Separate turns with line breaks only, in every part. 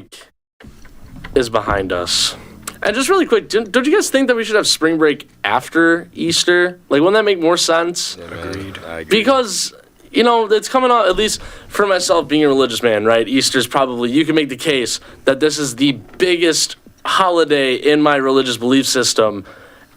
break is behind us. And just really quick, don't you guys think that we should have spring break after Easter? Like, wouldn't that make more sense?
Yeah, agreed. I agree.
Because, you know, it's coming out, at least for myself being a religious man, right? Easter's probably, you can make the case that this is the biggest holiday in my religious belief system.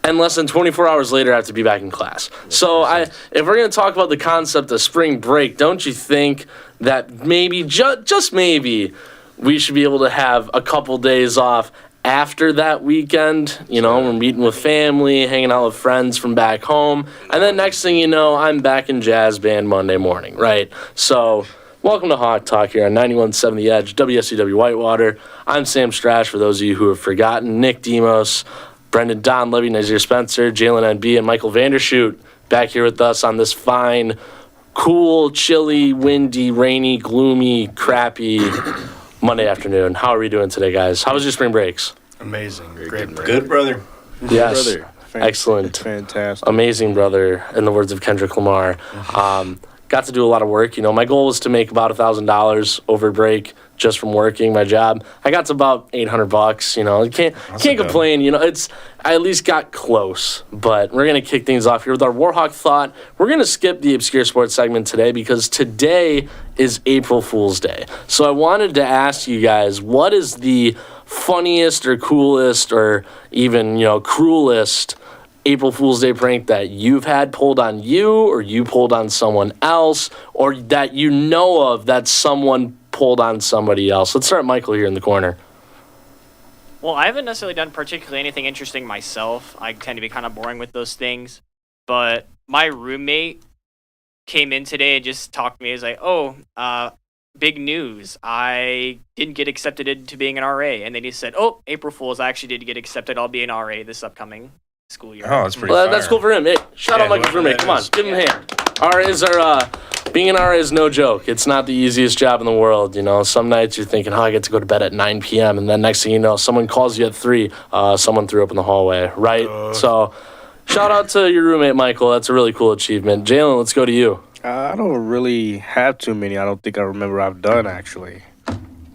And less than 24 hours later, I have to be back in class. So if we're going to talk about the concept of spring break, don't you think that maybe, just maybe, we should be able to have a couple days off after that weekend? You know, we're meeting with family, hanging out with friends from back home. And then next thing you know, I'm back in jazz band Monday morning, right? So welcome to Hawk Talk here on 91.7 The Edge, WSCW Whitewater. I'm Sam Strash, for those of you who have forgotten. Nick Demos, Brendan Don, Levy, Nazir Spencer, Jalen NB, and Michael Vandershoot back here with us on this fine, cool, chilly, windy, rainy, gloomy, crappy Monday afternoon. How are we doing today, guys? How was your spring breaks?
Amazing.
Great break.
Good, brother.
Yes.
Brother.
Excellent.
Fantastic.
Amazing, brother, in the words of Kendrick Lamar. Got to do a lot of work. You know, my goal was to make about $1,000 over break just from working my job. I got to about $800. You know, can't complain. You know, I at least got close. But we're gonna kick things off here with our Warhawk thought. We're gonna skip the obscure sports segment today because today is April Fool's Day. So I wanted to ask you guys, what is the funniest or coolest or even, you know, cruelest April Fool's Day prank that you've had pulled on you, or you pulled on someone else, or that you know of that someone pulled on somebody else? Let's start Michael here in the corner.
Well, I haven't necessarily done particularly anything interesting myself. I tend to be kind of boring with those things. But my roommate came in today and just talked to me. He was like, big news. I didn't get accepted into being an RA. And then he said, April Fool's, I actually did get accepted. I'll be an RA this upcoming school year.
Oh, that's pretty
Well,
fire.
that's cool for him. Hey, shout out Michael's roommate. Come on, give him a hand. RAs are, being an RA is no joke. It's not the easiest job in the world. You know, some nights you're thinking, I get to go to bed at 9 p.m. And then next thing you know, someone calls you at 3. Someone threw up in the hallway, right? So shout out to your roommate, Michael. That's a really cool achievement. Jalen, let's go to you.
I don't really have too many. I don't think I remember I've done, actually.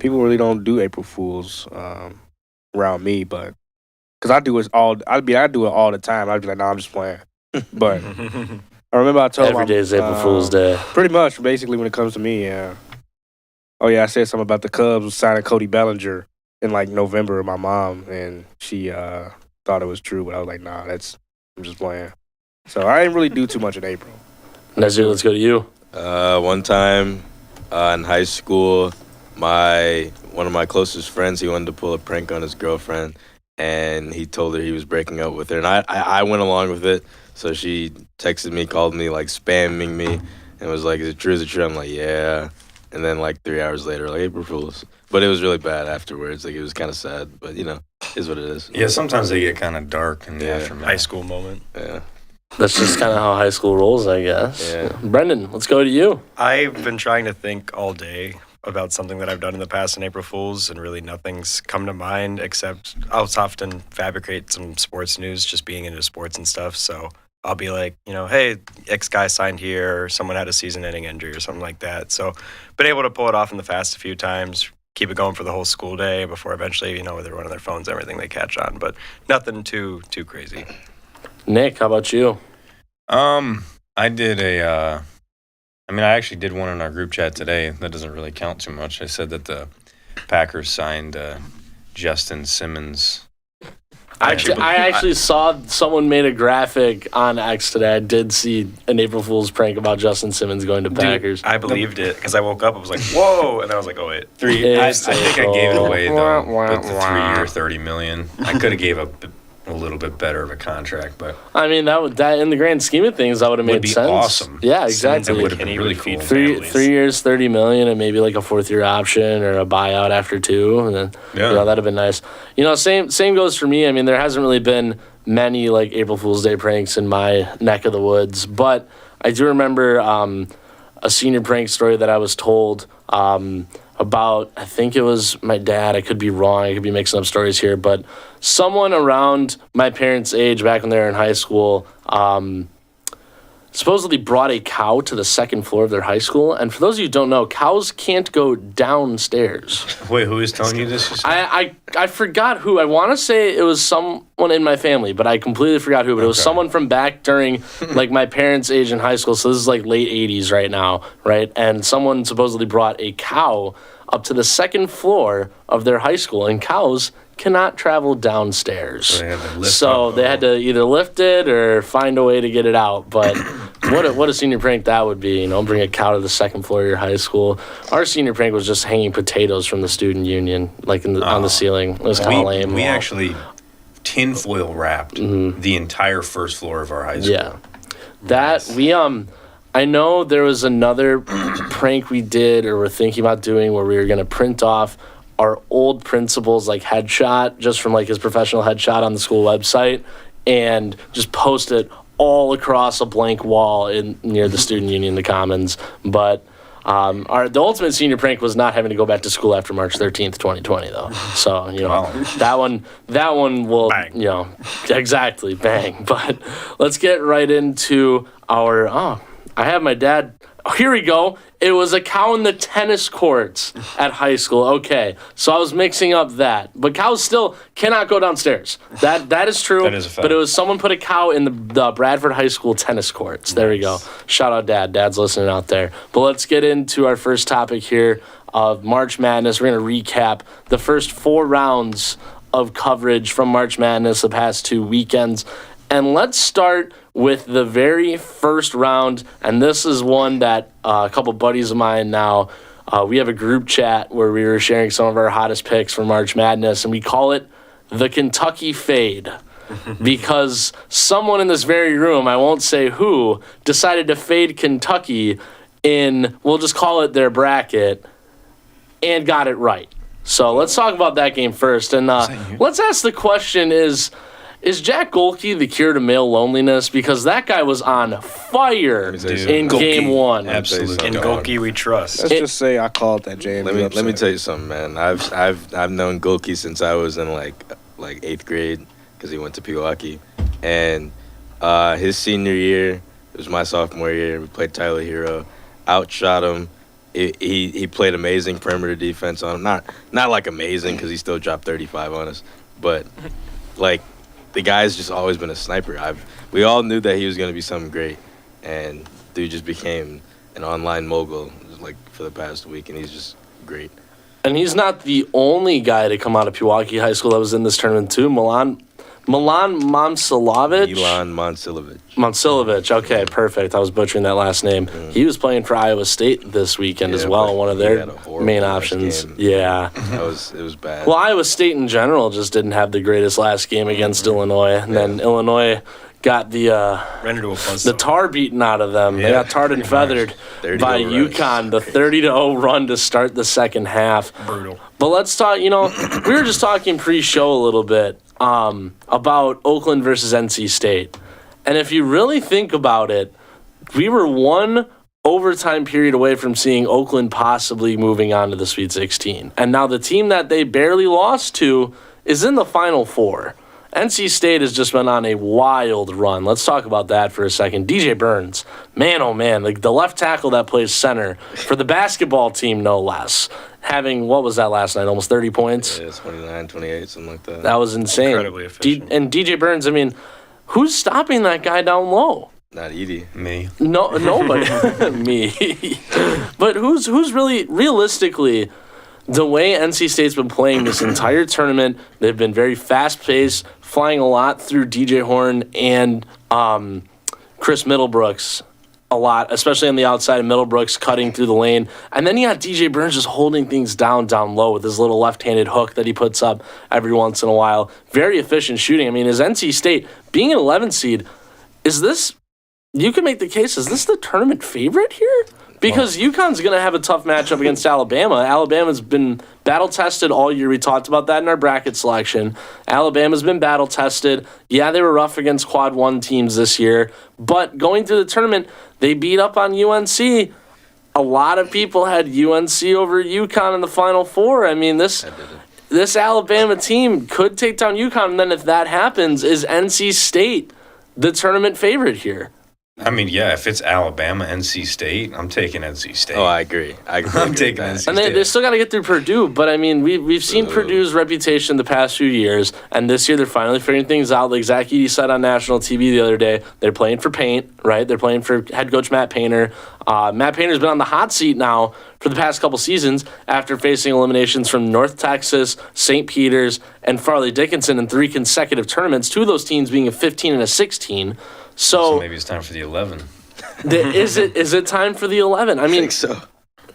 People really don't do April Fools around me, but because I do it all the time. I'd be like, I'm just playing. But I remember I told
Every day is April Fool's Day.
Pretty much, basically, when it comes to me, yeah. Oh, yeah, I said something about the Cubs signing Cody Bellinger in, like, November with my mom, and she thought it was true, but I was like, I'm just playing. So I didn't really do too much in April.
Nazir, let's go to you.
One time in high school, one of my closest friends, he wanted to pull a prank on his girlfriend, and he told her he was breaking up with her, and I went along with it. So she texted me, called me, like, spamming me, and was like, is it true? I'm like, yeah. And then, like, 3 hours later, like, April Fools. But it was really bad afterwards. Like, it was kind of sad, but, you know, is what it is.
Yeah, sometimes they get kind of dark in the aftermath.
High school moment.
Yeah.
That's just kind of how high school rolls, I guess.
Yeah.
Brendan, let's go to you.
I've been trying to think all day about something that I've done in the past in April Fools, and really nothing's come to mind except I'll often fabricate some sports news, just being into sports and stuff. So I'll be like, you know, hey, X guy signed here, or someone had a season-ending injury or something like that. So been able to pull it off in the fast a few times, keep it going for the whole school day before eventually, you know, with everyone on their phones, everything they catch on. But nothing too crazy.
Nick, how about you?
I did I actually did one in our group chat today. That doesn't really count too much. I said that the Packers signed Justin Simmons.
I actually saw someone made a graphic on X today. I did see an April Fool's prank about Justin Simmons going to Packers.
I believed it because I woke up, I was like, whoa, and I was like, oh, wait.
I think I gave it away, though,
Wah,
with the
wah.
3-year, $30 million. I could have gave up a little bit better of a contract, but
I mean, that in the grand scheme of things, that would have made
would be
sense.
awesome.
Yeah,
It
exactly.
would have been really cool.
Three years, $30 million, and maybe like a 4th-year option or a buyout after 2, and then you know, that'd have been nice. You know, same goes for me. I mean, there hasn't really been many like April Fool's Day pranks in my neck of the woods, but I do remember a senior prank story that I was told about, I think it was my dad. I could be wrong. I could be mixing up stories here, but someone around my parents' age back when they were in high school supposedly brought a cow to the second floor of their high school. And for those of you who don't know, cows can't go downstairs.
Wait, who is telling you this? You said?
I forgot who. I want to say it was someone in my family, but I completely forgot who. But it was someone from back during like my parents' age in high school. So this is like late 80s right now, right? And someone supposedly brought a cow up to the second floor of their high school, and cows cannot travel downstairs.
So they had to lift
So
up.
they had to either lift it or find a way to get it out. But what a senior prank that would be, bring a cow to the second floor of your high school. Our senior prank was just hanging potatoes from the student union, like on the ceiling. It was kind of lame.
We actually tinfoil wrapped the entire first floor of our high school.
Yeah. That we I know there was another prank we did or we're thinking about doing where we were gonna print off our old principal's like headshot just from like his professional headshot on the school website and just post it all across a blank wall near the student union, the Commons. But the ultimate senior prank was not having to go back to school after March 13th, 2020 though. So, that one will,
Bang.
Exactly, bang. But let's get right into our, I have my dad. Oh, here we go. It was a cow in the tennis courts at high school. Okay, so I was mixing up that. But cows still cannot go downstairs. That is true.
That is a fact.
But it was someone put a cow in the Bradford High School tennis courts. There we go. Shout out Dad. Dad's listening out there. But let's get into our first topic here of March Madness. We're going to recap the first 4 rounds of coverage from March Madness the past 2 weekends. And let's start with the very first round, and this is one that a couple buddies of mine now, we have a group chat where we were sharing some of our hottest picks for March Madness, and we call it the Kentucky Fade. Because someone in this very room, I won't say who, decided to fade Kentucky in, we'll just call it their bracket, and got it right. So let's talk about that game first, and let's ask the question is Jack Golke the cure to male loneliness? Because that guy was on fire in game 1.
Absolutely.
In Golke we trust.
Let's just say I called that James.
Let me tell you something, man. I've known Golke since I was in like 8th grade because he went to Pewaukee, and his senior year, it was my sophomore year. We played Tyler Hero, outshot him. He played amazing perimeter defense on him. Not like amazing because he still dropped 35 on us, but like. The guy's just always been a sniper. We all knew that he was going to be something great, and dude just became an online mogul like for the past week, and he's just great.
And he's not the only guy to come out of Pewaukee High School that was in this tournament too. Milan Momcilovic.
Milan Momcilovic.
Momcilovic. Okay, perfect. I was butchering that last name. He was playing for Iowa State this weekend as well, one of their main options.
Game.
Yeah.
It was bad.
Well, Iowa State in general just didn't have the greatest last game against Illinois, and then Illinois got the tar beaten out of them. They got tarred and feathered by UConn, the 30-0 run to start the second half.
Brutal.
But let's talk, we were just talking pre-show a little bit about Oakland versus NC State. And if you really think about it, we were one overtime period away from seeing Oakland possibly moving on to the Sweet 16. And now the team that they barely lost to is in the Final Four. NC State has just been on a wild run. Let's talk about that for a second. DJ Burns, man, oh man, like the left tackle that plays center for the basketball team, no less. Having, what was that last night, almost 30 points?
Yeah, 29, 28, something like that.
That was insane.
Incredibly efficient.
And DJ Burns, I mean, who's stopping that guy down low?
Not Edie.
Me.
No, nobody. Me. But who's really, realistically, the way NC State's been playing this entire tournament, they've been very fast-paced, flying a lot through DJ Horn and Chris Middlebrooks a lot, especially on the outside of Middlebrooks cutting through the lane. And then you got DJ Burns just holding things down low with his little left-handed hook that he puts up every once in a while. Very efficient shooting. I mean, is NC State, being an 11 seed, is this, you can make the case, is this the tournament favorite here? Because UConn's going to have a tough matchup against Alabama. Alabama's been battle-tested all year. We talked about that in our bracket selection. Alabama's been battle-tested. Yeah, they were rough against Quad 1 teams this year. But going through the tournament, they beat up on UNC. A lot of people had UNC over UConn in the Final Four. I mean, this Alabama team could take down UConn. And then if that happens, is NC State the tournament favorite here?
I mean, yeah, if it's Alabama, NC State, I'm taking NC State.
Oh, I agree.
I'm taking
that.
NC
And they still got to get through Purdue, but I mean, we've seen Purdue's reputation the past few years, and this year they're finally figuring things out. Like Zach Edey said on national TV the other day, they're playing for Paint, right? They're playing for head coach Matt Painter. Matt Painter's been on the hot seat now for the past couple seasons after facing eliminations from North Texas, St. Peter's, and Farley Dickinson in 3 consecutive tournaments, 2 of those teams being a 15 and a 16.
So maybe it's time for the 11.
Is it time for the 11? I
I
mean,
think so.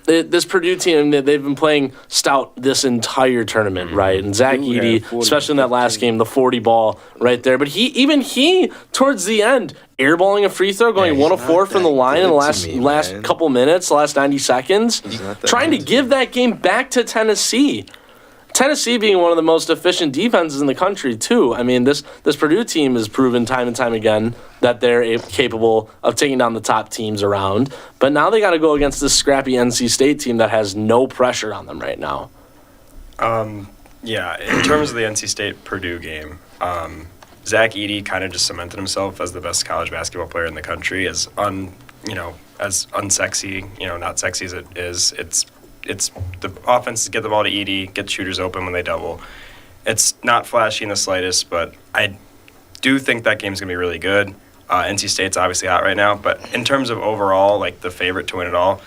this Purdue team, they've been playing stout this entire tournament, right? And Zach
Ooh, yeah,
Edey,
40,
especially in that last
15.
game, the 40 ball right there. But he towards the end, airballing a free throw, going
Yeah, he's
104
not
from the
that
line in the
good to
last
me, man.
couple minutes, the last 90 seconds,
not that
trying to
good to
give that game back to Tennessee. Tennessee being one of the most efficient defenses in the country, too. I mean, this Purdue team has proven time and time again that they're capable of taking down the top teams around. But now they got to go against this scrappy NC State team that has no pressure on them right now.
Yeah, in terms of the NC State Purdue game, Zach Edey kind of just cemented himself as the best college basketball player in the country. As unsexy, not sexy as it is. It's the offense to get the ball to Edey, get shooters open when they double. It's not flashy in the slightest, but I do think that game's gonna be really good. NC State's obviously hot right now, but in terms of overall, like the favorite to win it all,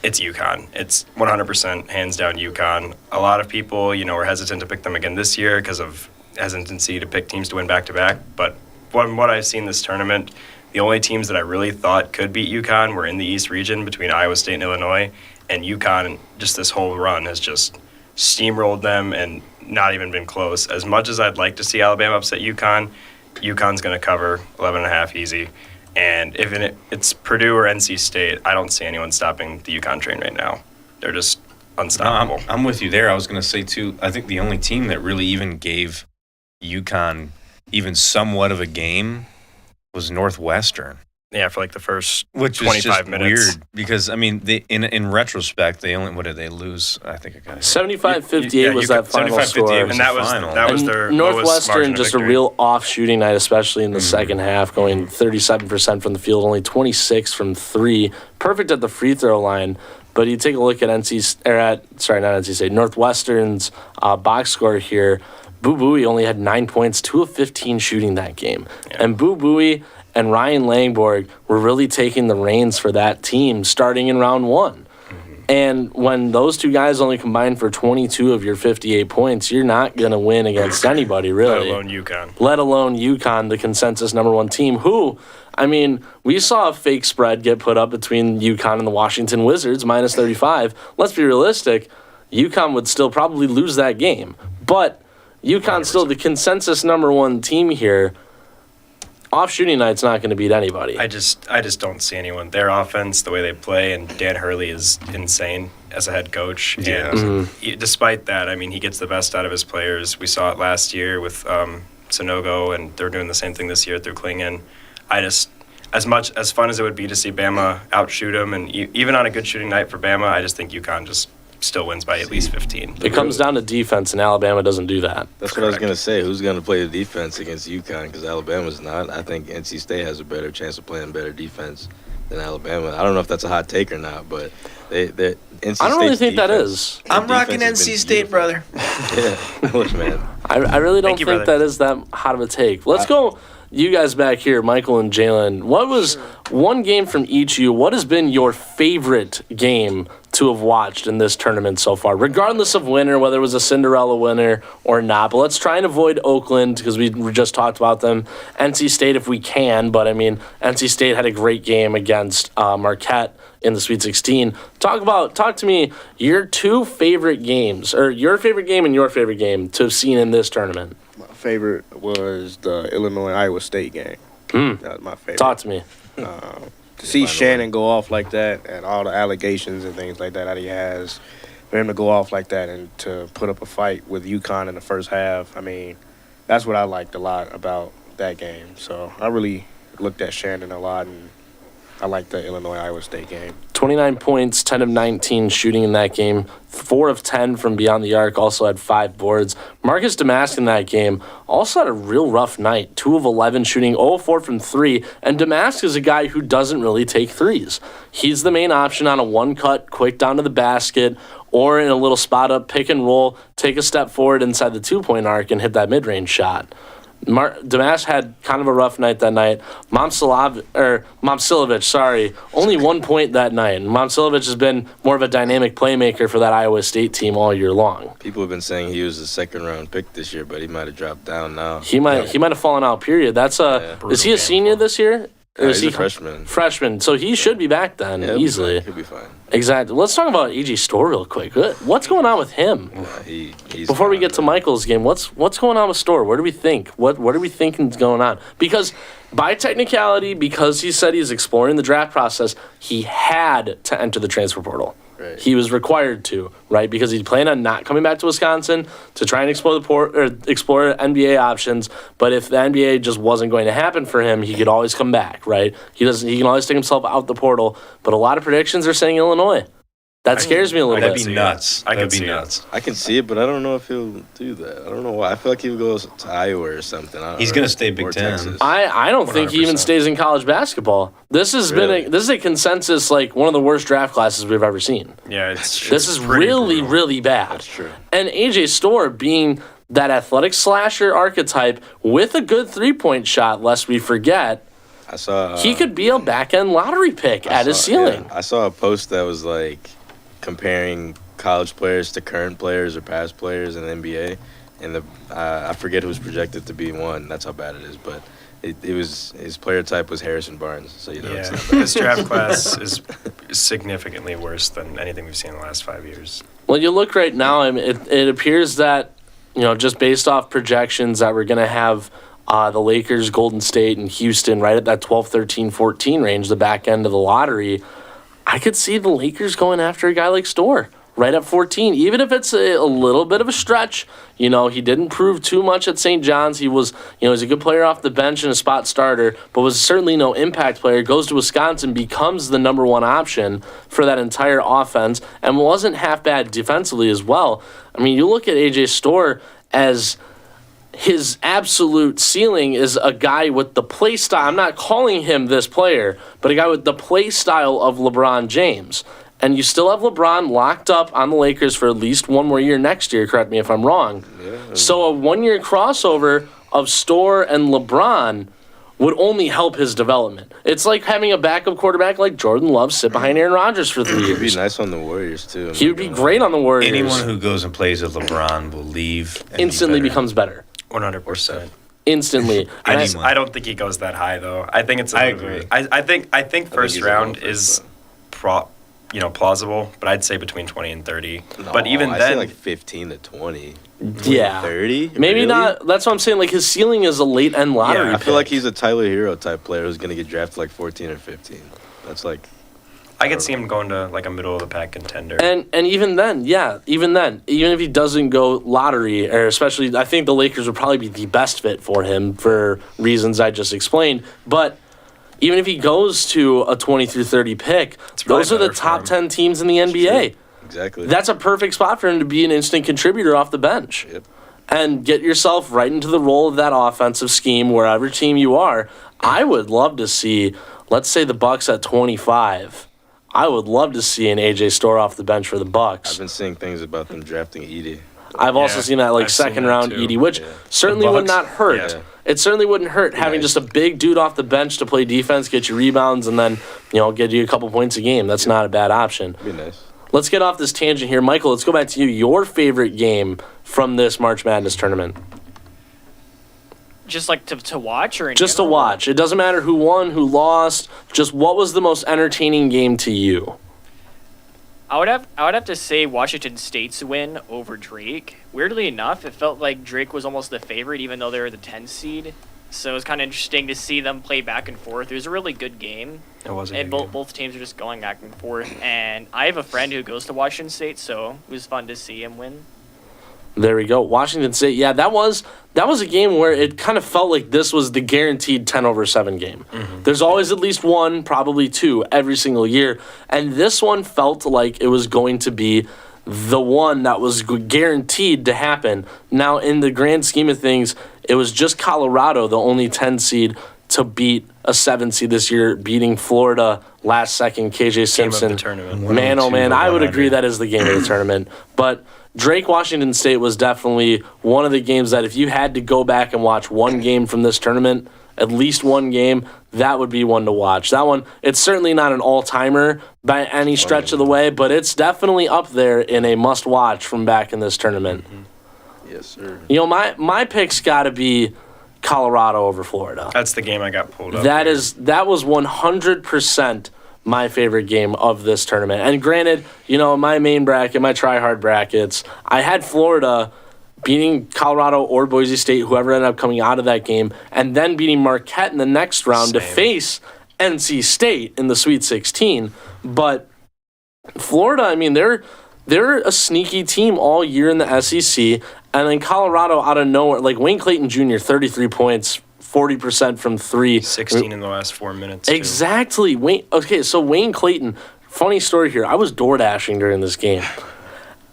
it's UConn. It's 100% hands down UConn. A lot of people, were hesitant to pick them again this year because of hesitancy to pick teams to win back-to-back. But from what I've seen this tournament, the only teams that I really thought could beat UConn were in the East region between Iowa State and Illinois. And UConn, just this whole run, has just steamrolled them and not even been close. As much as I'd like to see Alabama upset UConn, UConn's going to cover 11.5 easy. And if it's Purdue or NC State, I don't see anyone stopping the UConn train right now. They're just
No,
unstoppable.
I'm with you there. I was going to say, too, I think the only team that really even gave UConn even somewhat of a game was Northwestern.
Yeah, for like the first
Which is
25
just
minutes.
weird because, I mean, in retrospect, what did they lose? I think I got it.
75-58
Yeah,
was
you
that
could-
final
75-58
score.
was
And that
the
was
final.
that was
And
their lowest
Northwestern
margin of
just a
victory.
real off shooting night, especially in the second half, going 37% from the field, only 26 from 3. Perfect at the free throw line. But you take a look at Northwestern's box score here. Boo Buie only had 9 points, 2 of 15 shooting that game. And Boo Buie and Ryan Langborg were really taking the reins for that team starting in round 1. And when those two guys only combine for 22 of your 58 points, you're not going to win against anybody, really.
Let alone UConn.
Let alone UConn, the consensus number 1 team, who, I mean, we saw a fake spread get put up between UConn and the Washington Wizards, minus 35. Let's be realistic. UConn would still probably lose that game. But UConn's still the consensus number 1 team here. Off shooting night's not going to beat anybody.
I just don't see anyone. Their offense, the way they play, and Dan Hurley is insane as a head coach.
Yeah.
And despite that, I mean, he gets the best out of his players. We saw it last year with Sonogo, and they're doing the same thing this year through Klingon. As fun as it would be to see Bama outshoot them, and even on a good shooting night for Bama, I just think UConn just still wins by at least 15.
It comes down to defense, and Alabama doesn't do that.
That's what I was going to say. Who's going to play the defense against UConn? Because Alabama's not. I think NC State has a better chance of playing better defense than Alabama. I don't know if that's a hot take or not, but NC
I don't really
State's
think that
defense-
is.
their
I'm rocking
defense has
NC
been
State,
beautiful.
brother.
Yeah, look, man.
I really don't
Thank you,
think
brother.
that is that hot of a take. Let's go, you guys back here, Michael and Jalen. What was one game from each of you? What has been your favorite game to have watched in this tournament so far, regardless of winner, whether it was a Cinderella winner or not? But let's try and avoid Oakland because we just talked about them. NC State if we can, but I mean, NC State had a great game against Marquette in the Sweet 16. Talk to me your 2 favorite games, or your favorite game and your favorite game to have seen in this tournament.
My favorite was the Illinois-Iowa State game. That was my favorite.
Talk to me.
To see Shannon go off like that and all the allegations and things like that he has, for him to go off like that and to put up a fight with UConn in the first half, I mean, that's what I liked a lot about that game. So I really looked at Shannon a lot, and I like the Illinois-Iowa State game.
29 points, 10 of 19 shooting in that game, 4 of 10 from beyond the arc, also had 5 boards. Marcus Damask in that game also had a real rough night, 2 of 11 shooting, 0 of 4 from 3, and Damask is a guy who doesn't really take threes. He's the main option on a one-cut, quick down to the basket, or in a little spot-up pick and roll, take a step forward inside the two-point arc and hit that mid-range shot. Damask had kind of a rough night that night. Momcilovic, only 1 point that night. Momcilovic has been more of a dynamic playmaker for that Iowa State team all year long.
People have been saying he was a second-round pick this year, but he might have dropped down now.
He might have fallen out. Period. Is he a senior this year? Or is
he's a freshman.
Freshman, so he should be back then easily.
He'll be fine.
Exactly. Let's talk about AJ Storr real quick. What's going on with him?
He's
Before we get to Michael's game, what's going on with Storr? What do we think? What are we thinking is going on? Because by technicality, because he said he's exploring the draft process, he had to enter the transfer portal.
Right.
He was required to, right? Because he planned on not coming back to Wisconsin to try and explore explore NBA options. But if the NBA just wasn't going to happen for him, he could always come back, right? He can always take himself out the portal. But a lot of predictions are saying Illinois. That scares me a little
That'd
bit.
be nuts. That'd be nuts.
I can see it, but I don't know if he'll do that. I don't know why. I feel like he would go to Iowa or something.
He's going to stay Big Ten.
Texas.
I don't think he even
100%.
stays in college basketball. This has been a consensus, like one of the worst draft classes we've ever seen.
Yeah,
This is really, really bad.
That's true.
And AJ Storr being that athletic slasher archetype with a good three-point shot, lest we forget,
I saw
he could be a back-end lottery pick at his ceiling.
I saw a post that was like comparing college players to current players or past players in the NBA, and I forget who's projected to be one. That's how bad it is, but it was his player type was Harrison Barnes. So it's not bad.
This draft class is significantly worse than anything we've seen in the last 5 years.
Well, you look right now, I mean, it appears that, just based off projections that we're going to have the Lakers, Golden State, and Houston right at that 12, 13, 14 range, the back end of the lottery. I could see the Lakers going after a guy like Storr right at 14, even if it's a little bit of a stretch. He didn't prove too much at St. John's. He was, he's a good player off the bench and a spot starter, but was certainly no impact player. Goes to Wisconsin, becomes the number one option for that entire offense, and wasn't half bad defensively as well. I mean, you look at AJ Storr as his absolute ceiling is a guy with the play style. I'm not calling him this player, but a guy with the play style of LeBron James. And you still have LeBron locked up on the Lakers for at least one more year next year, correct me if I'm wrong. Yeah. So a one-year crossover of Storr and LeBron would only help his development. It's like having a backup quarterback like Jordan Love sit behind Aaron Rodgers for 3 years.
He'd be nice on the Warriors, too.
He would be great on the Warriors.
Anyone who goes and plays with LeBron will leave and
instantly
be better.
becomes better.
100%.
Instantly.
I don't think he goes that high though. I think it's.
I agree.
I think first
he's
round
a little
is plausible, but I'd say between 20 and 30.
No,
but even
I'd
then,
say like 15 to 20.
Yeah.
30?
Maybe
Really?
not. That's what I'm saying. Like, his ceiling is a late end lottery
Yeah,
I feel like
pick.
he's a Tyler Hero type player who's going to get drafted like 14 or 15. That's like.
I could see him going to like a middle of the pack contender.
And even then, even if he doesn't go lottery, or especially, I think the Lakers would probably be the best fit for him for reasons I just explained. But even if he goes to a 20 through 30 pick,
probably
those are the
better for
top
him.
10 teams in the NBA.
Exactly.
That's a perfect spot for him to be an instant contributor off the bench.
Yep.
And get yourself right into the role of that offensive scheme wherever team you are. I would love to see, let's say the Bucks at 25. I would love to see an AJ Storr off the bench for the Bucks.
I've been seeing things about them drafting Edie.
I've also
Yeah,
seen that like
I've seen
second
that
round
too.
Edie, which
Yeah.
certainly
The
would
Bucks?
not hurt.
Yeah.
It certainly wouldn't hurt having
Nice.
just a big dude off the bench to play defense, get you rebounds, and then get you a couple points a game. That's not a bad option.
It'd be nice.
Let's get off this tangent here, Michael. Let's go back to you. Your favorite game from this March Madness tournament?
Just like to watch or in
Just to
general?
watch. It doesn't matter who won, who lost. Just what was the most entertaining game to you?
I would have to say Washington State's win over Drake. Weirdly enough, it felt like Drake was almost the favorite, even though they were the 10th seed. So it was kind of interesting to see them play back and forth. It was a really good game,
it wasn't.
and both teams are just going back and forth. And I have a friend who goes to Washington State, so it was fun to see him win.
There we go. Washington State. Yeah, that was a game where it kind of felt like this was the guaranteed 10/7 game. There's always at least one, probably two, every single year. And this one felt like it was going to be the one that was guaranteed to happen. Now, in the grand scheme of things, it was just Colorado, the only 10 seed, to beat a 7 seed this year, beating Florida last second, KJ Simpson.
Game of the tournament.
Man, oh man, I would
102
agree that is the game of the tournament. But Drake Washington State was definitely one of the games that if you had to go back and watch one game from this tournament, at least one game, that would be one to watch. That one, it's certainly not an all-timer by any stretch of the way, but it's definitely up there in a must-watch from back in this tournament.
Yes, sir.
You know, my pick's got to be Colorado over Florida.
That's the game I got pulled up.
That
here.
that was 100% my favorite game of this tournament. And granted, you know, my main bracket, my try-hard brackets, I had Florida beating Colorado or Boise State, whoever ended up coming out of that game, and then beating Marquette in the next round to
Same.
face NC State in the Sweet 16. But Florida, I mean, they're a sneaky team all year in the SEC, and then Colorado out of nowhere, like Wayne Clayton Jr., 33 points, 40% from three.
16 in the last 4 minutes. too.
Exactly. So Wayne Clayton, funny story here. I was door dashing during this game.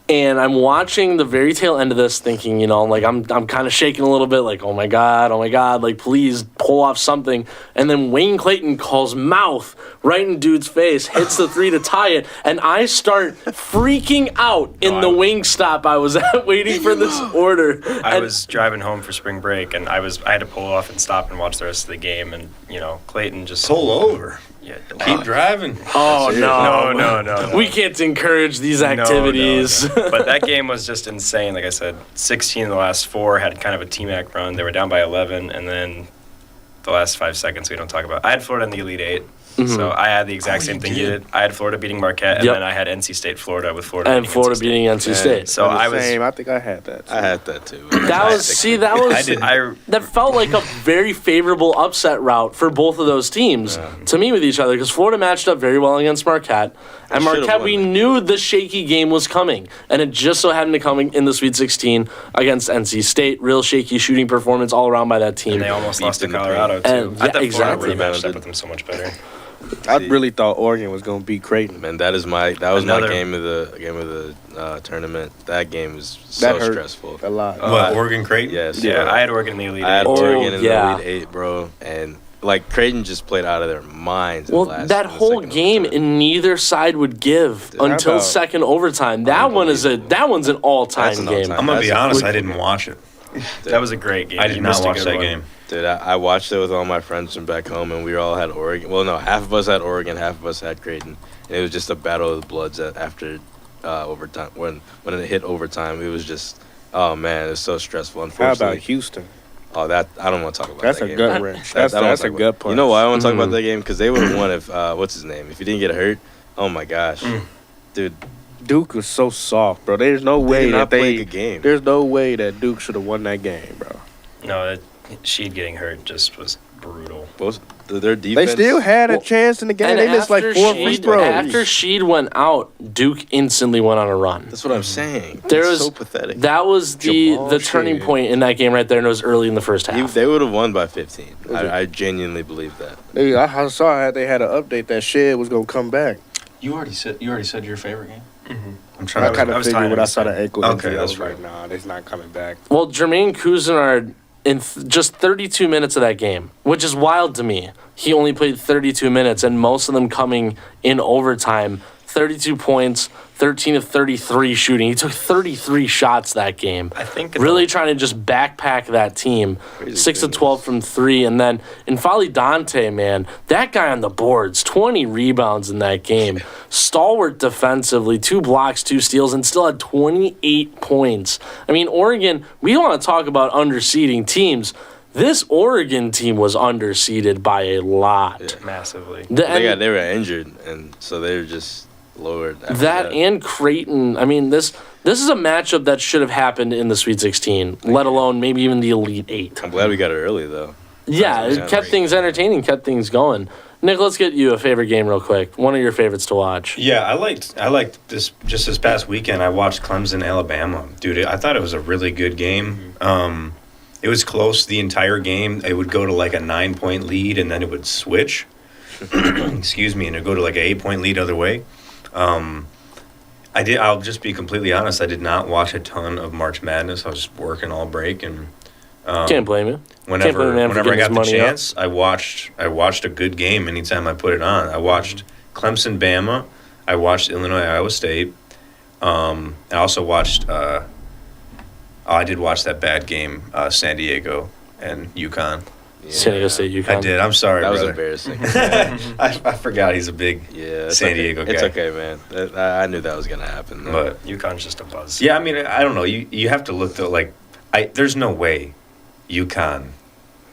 And I'm watching the very tail end of this thinking, you know, like I'm kind of shaking a little bit, like, oh my God, like please pull off something. And then Wayne Clayton calls mouth right in dude's face, hits the three to tie it, and I start freaking out in the wing stop I was at waiting for this order.
I was driving home for spring break, and I had to pull off and stop and watch the rest of the game. And you know, Clayton just
Pull over.
Yeah,
Keep driving.
Oh
no.
We can't encourage these
No,
activities.
no. But that game was just insane. Like I said, 16 in the last 4 had kind of a T-Mac run. They were down by 11, and then the last 5 seconds we don't talk about. I had Florida in the Elite 8. So I had the exact same thing you did. I had Florida beating Marquette, and
Yep.
then I had NC State, Florida with Florida
And
beating
Florida
NC State.
beating NC State.
So I was
Same. I think I had that.
I had that too.
That felt like a very favorable upset route for both of those teams to me with each other because Florida matched up very well against Marquette. And
should've
Marquette,
won
we
that.
knew the shaky game was coming. And it just so happened to come in the Sweet 16 against NC State. Real shaky shooting performance all around by that team.
and they almost lost to
in the
Colorado too.
And-
I
yeah,
thought Florida
exactly.
would have matched up with them so much better.
I really thought Oregon was going to beat Creighton.
Man, that was my
Another-
game of the tournament. That game was
That
so
hurt
stressful.
a lot.
What, Oregon Creighton?
Yes,
Yeah,
bro.
I had Oregon in the Elite
I had
8.
Oregon in
yeah.
the Elite 8, bro, and like Creighton just played out of their minds.
Well,
in the last,
that
in the
whole
second
game,
overtime.
and neither side would give
Dude,
until
about-
second overtime. That one's an all-time
That's an
game.
all-time.
I'm going to be
That's a
honest,
good
I didn't watch it.
That was a great game.
I did
You
not
missed a
watch
good
that
one.
game.
Dude, I watched it with all my friends from back home, and we all had Oregon. Well, no, half of us had Oregon, half of us had Creighton. And it was just a battle of the bloods after overtime. When it hit overtime, it was just, oh man, it was so stressful.
How
Unfortunately,
about Houston?
oh, that I don't want to talk about
That's
that
a
game.
gut wrench.
I don't wanna
That's
talk
a
about-
gut punch.
You know why I want to talk
Mhm.
about that game? Because they would have won if what's his name? If he didn't get hurt. Oh my gosh, dude,
Duke was so soft, bro. There's no
they
way
did
that
not play a
they.
good game.
There's no way that Duke should have won that game, bro.
No, Sheed getting hurt just was brutal.
Both their
They
defense.
still had a
Well,
chance in the game.
And
They missed like
after
4 free
Sheed-
throws.
After Sheed went out, Duke instantly went on a run.
That's what I'm saying.
There
It's
was
so pathetic.
That was
Jamal
the turning
Sheed.
point in that game right there, and it was early in the first half.
They would have won by 15.
Was it?
I genuinely believe that.
I saw they had an update that Shed was gonna come back.
You already said your favorite game.
I'm
I
trying to.
kind
I
of
was
figured
tired
when
of
I saw
this
the ankle
Okay,
injury, I
that's
was
right.
like, nah, they's not coming back.
Well, Jermaine Cousinard, in just 32 minutes of that game, which is wild to me. He only played 32 minutes, and most of them coming in overtime. 32 points, 13 of 33 shooting. He took 33 shots that game.
I think
Really trying to just backpack that team.
Crazy
6 of
goodness.
12 from 3. And then Infali Dante, man, that guy on the boards, 20 rebounds in that game. Stalwart defensively, 2 blocks, 2 steals, and still had 28 points. I mean, Oregon, we want to talk about underseeding teams. This Oregon team was underseeded by a lot.
massively.
And
They were injured, and so they were just lowered. After
that and Creighton, I mean, this is a matchup that should have happened in the Sweet 16, let alone maybe even the Elite 8.
I'm glad we got it early though.
Yeah, it kept things entertaining, kept things going. Nick, let's get you a favorite game real quick. One of your favorites to watch.
Yeah, I liked this just this past weekend. I watched Clemson, Alabama. Dude, I thought it was a really good game. It was close the entire game. It would go to like a 9-point lead, and then it would switch. Excuse me, and it'd go to like an 8-point lead other way. I'll just be completely honest. I did not watch a ton of March Madness. I was just working all break, and
Can't blame you.
whenever
man for
I
getting
got
his
the
money up.
chance, I watched a good game anytime I put it on. I watched Clemson, Bama. I watched Illinois, Iowa State. I also watched. I did watch that bad game, San Diego and UConn.
San Diego State, UConn.
I did. I'm sorry,
That was
brother.
embarrassing.
I forgot he's a big
Yeah, it's
San
okay.
Diego guy.
It's okay, man. I knew that was gonna happen. Though.
But
UConn's just a buzz.
yeah, I mean, I don't know. You have to look though. Like, there's no way UConn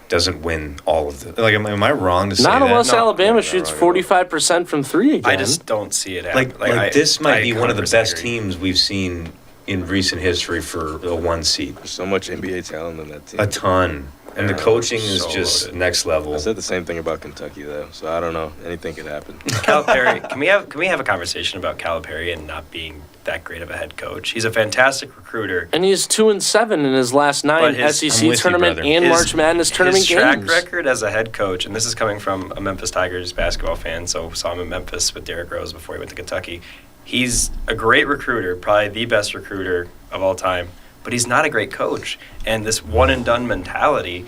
doesn't win all of the. Like, am I wrong to say
Not
that?
unless
No,
Alabama
you're
shoots
not wrong.
45% from three again.
I just don't see it happening.
Like this might be one of the
100%
best
agree.
teams we've seen in recent history for a 1 seed.
There's so much NBA talent in that team.
A ton. And the
Yeah,
coaching is
so
just
loaded.
next level.
I said the same thing about Kentucky though, so I don't know. Anything could happen.
Calipari, can we have a conversation about Calipari and not being that great of a head coach? He's a fantastic recruiter.
And he's 2-7 in his last 9
But his-
I'm
SEC
with you,
tournament
brother.
and
His-
March Madness tournament
His track
games.
record as a head coach, and this is coming from a Memphis Tigers basketball fan, so saw him in Memphis with Derrick Rose before he went to Kentucky. He's a great recruiter, probably the best recruiter of all time, but he's not a great coach. And this one and done mentality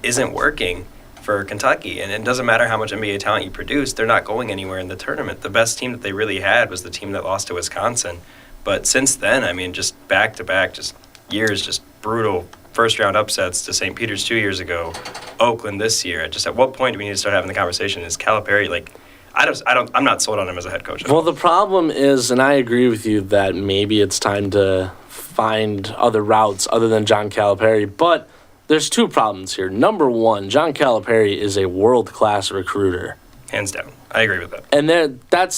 isn't working for Kentucky. And it doesn't matter how much NBA talent you produce, they're not going anywhere in the tournament. The best team that they really had was the team that lost to Wisconsin. But since then, I mean, just back to back, just years, just brutal first round upsets to St. Peter's 2 years ago, Oakland this year. Just at what point do we need to start having the conversation? Is Calipari like? I'm not sold on him as a head coach. At all.
Well, the problem is, and I agree with you that maybe it's time to find other routes other than John Calipari, but there's two problems here. Number one, John Calipari is a world-class recruiter.
Hands down, I agree with that.
And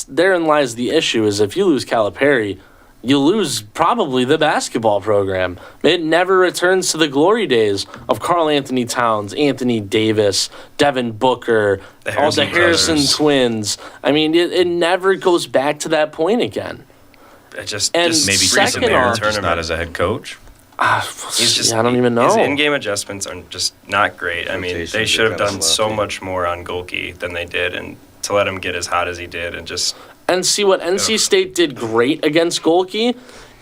therein lies the issue, is if you lose Calipari, you lose probably the basketball program. It never returns to the glory days of Karl Anthony Towns, Anthony Davis, Devin Booker, all the
Harrison
Harrison
brothers.
twins. I mean, it never goes back to that point again.
Just
And
Maybe
second
Grayson
off-
there, just not as a head coach.
He's just,
I don't even know.
His in-game adjustments are just not great. I mean,
Rotations
they
are
should have
kinda
done so
sloppy.
much more on Golke than they did, and to let him get as hot as he did, and just
And see, what NC State did great against Golke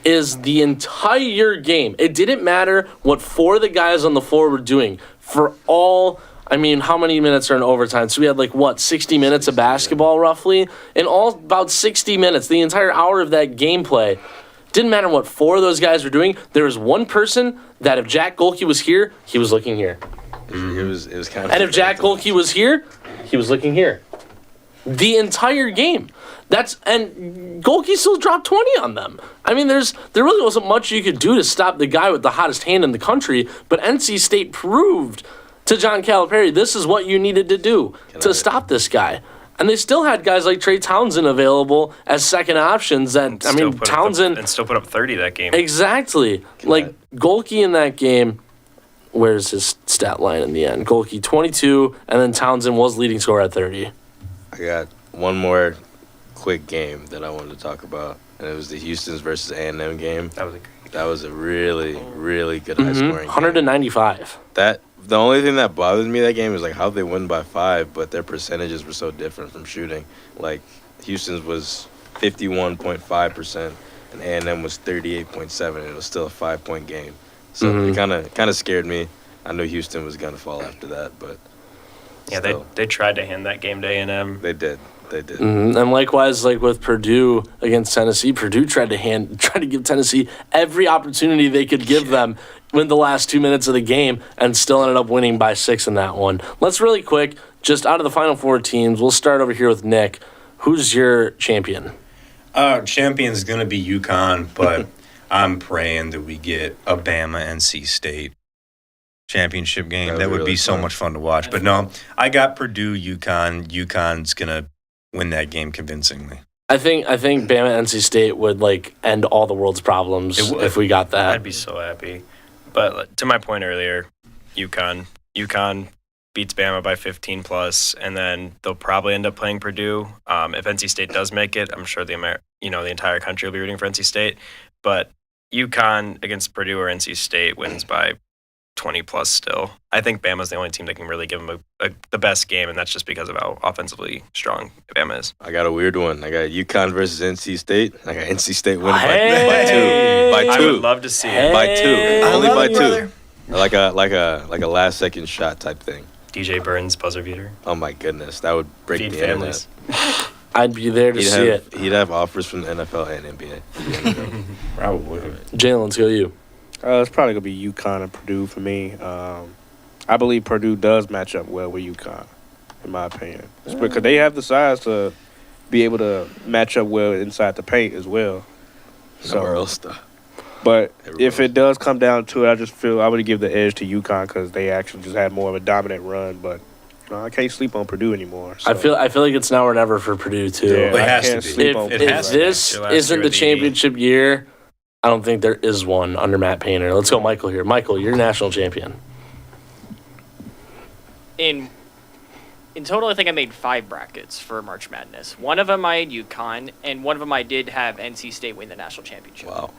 is the entire game. It didn't matter what four of the guys on the floor were doing. For all, I mean, how many minutes are in overtime? So we had 60 minutes of basketball roughly? In all about 60 minutes, the entire hour of that gameplay. Didn't matter what four of those guys were doing. There was one person that if Jack Golke was here, he was looking here.
It was kind of.
And if Jack Golke was here, he was looking here. The entire game. And Golke still dropped 20 on them. I mean, there really wasn't much you could do to stop the guy with the hottest hand in the country, but NC State proved to John Calipari this is what you needed to do to stop this guy. And they still had guys like Trey Townsend available as second options that, I mean, Townsend...
still put up 30 that game.
Exactly. Golke in that game, where's his stat line in the end? Golke 22, and then Townsend was leading scorer at 30.
I got one more quick game that I wanted to talk about, and it was the Houston's versus A&M game.
That was a
really, really good high scoring game.
195.
The only thing that bothered me that game was how they win by 5, but their percentages were so different from shooting. Houston's was 51.5% and A&M was 38.7. It was still a 5-point game, so it kind of scared me. I knew Houston was gonna fall after that, but
yeah,
still,
they tried to hand that game to A&M.
they did.
And likewise, with Purdue against Tennessee, Purdue tried to give Tennessee every opportunity they could give them in the last 2 minutes of the game, and still ended up winning by 6 in that one. Let's really quick, just out of the Final Four teams, we'll start over here with Nick. Who's your champion?
Champion's going to be UConn, but I'm praying that we get a Bama NC State championship game.
That would
That
be
would
really
be so
fun.
much fun to watch. But no, I got Purdue, UConn. UConn's going to win that game convincingly.
I think Bama NC State would end all the world's problems
It would.
if we got that.
I'd be so happy. But to my point earlier, UConn beats Bama by 15 plus, and then they'll probably end up playing Purdue. If NC State does make it, I'm sure the entire country will be rooting for NC State. But UConn against Purdue or NC State wins by 20 plus still. I think Bama's the only team that can really give them the best game, and that's just because of how offensively strong Bama is.
I got a weird one. I got UConn versus NC State. I got NC State winning
Hey!
by two.
I would love to see it.
By two.
Hey!
Only
love
by
it,
two.
brother.
Like a last second shot type thing.
DJ Burns buzzer beater.
Oh my goodness, that would break
Feed
the
families.
internet.
I'd be there to see it.
He'd have offers from the NFL and NBA.
Probably.
Jalen, let's go you.
It's probably gonna be UConn and Purdue for me. I believe Purdue does match up well with UConn, in my opinion, because they have the size to be able to match up well inside the paint as well.
Somewhere else though.
But
Everywhere
if it does come down to it, I just feel I would give the edge to UConn because they actually just had more of a dominant run. But I can't sleep on Purdue anymore. So.
I feel like it's now or never for Purdue too.
Yeah,
It
I
has to
can't
be.
sleep
If,
on
It
Purdue
if
has
right
to.
this
Your last
isn't
year
the
with the
championship year, I don't think there is one under Matt Painter. Let's go, Michael here. Michael, you're national champion.
In total, I think I made 5 brackets for March Madness. One of them I had UConn, and one of them I did have NC State win the national championship.
Wow.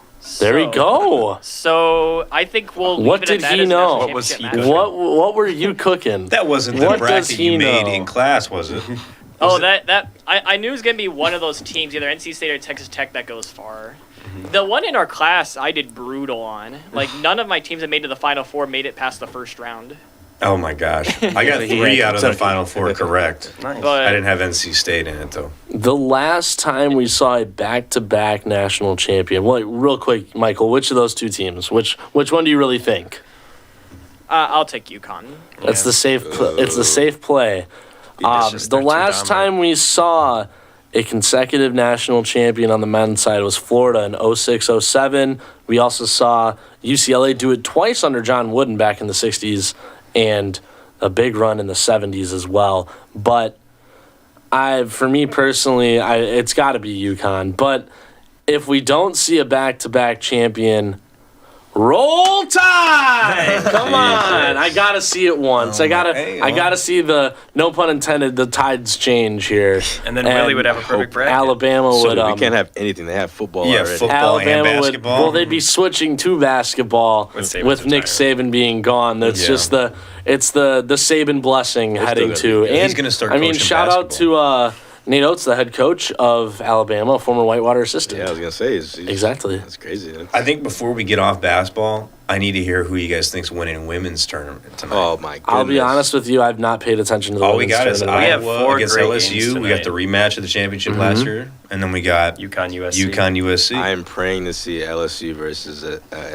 There we
So-
go.
So I think we'll leave
What
it
did
at that
he
as
know?
national
What was
championship
he
match.
cooking?
What were you cooking?
That wasn't the
What does
bracket
he
you made
know?
in class, was it?
Oh, I knew it was gonna be one of those teams, either NC State or Texas Tech, that goes far. The one in our class, I did brutal on. Like none of my teams that made to the Final Four made it past the first round.
Oh my gosh. I got 3 out of the Final 4 correct.
Nice.
But
I didn't have NC State in it though.
The last time we saw a back-to-back national champion. Well, real quick, Michael, which of those two teams? Which one do you really think?
I'll take UConn.
It's the safe. It's the safe play.
just
The
they're too
last
dominant.
time we saw a consecutive national champion on the men's side was Florida in 06-07. We also saw UCLA do it twice under John Wooden back in the 60s and a big run in the 70s as well. But for me personally, it's got to be UConn. But if we don't see a back-to-back champion, roll Tide! Come on, I gotta see it once. I gotta see the, no pun intended, the tides change here.
And then Willie would have a perfect bracket.
Alabama
So
would.
we can't have anything. They have football
Yeah,
already.
football and
Alabama would.
basketball.
Well, they'd be switching to basketball
With Saban's
with Nick
retirement.
Saban being gone. That's
Yeah.
just the Saban blessing heading
still
to.
gonna be-
And
He's gonna start
I mean,
coaching
shout out to Nate Oates, the head coach of Alabama, former Whitewater assistant.
Yeah, I was gonna say he's
Exactly.
That's crazy.
I think before we get off basketball, I need to hear who you guys think's winning women's tournament tonight.
Oh my goodness.
I'll be honest with you, I've not paid attention to the
All we
women's
got is
tournament.
We have
Iowa
4
against
great
LSU.
games
We got
tonight.
the rematch of the championship last year, and then we got
UConn USC.
UConn USC.
I am praying to see LSU versus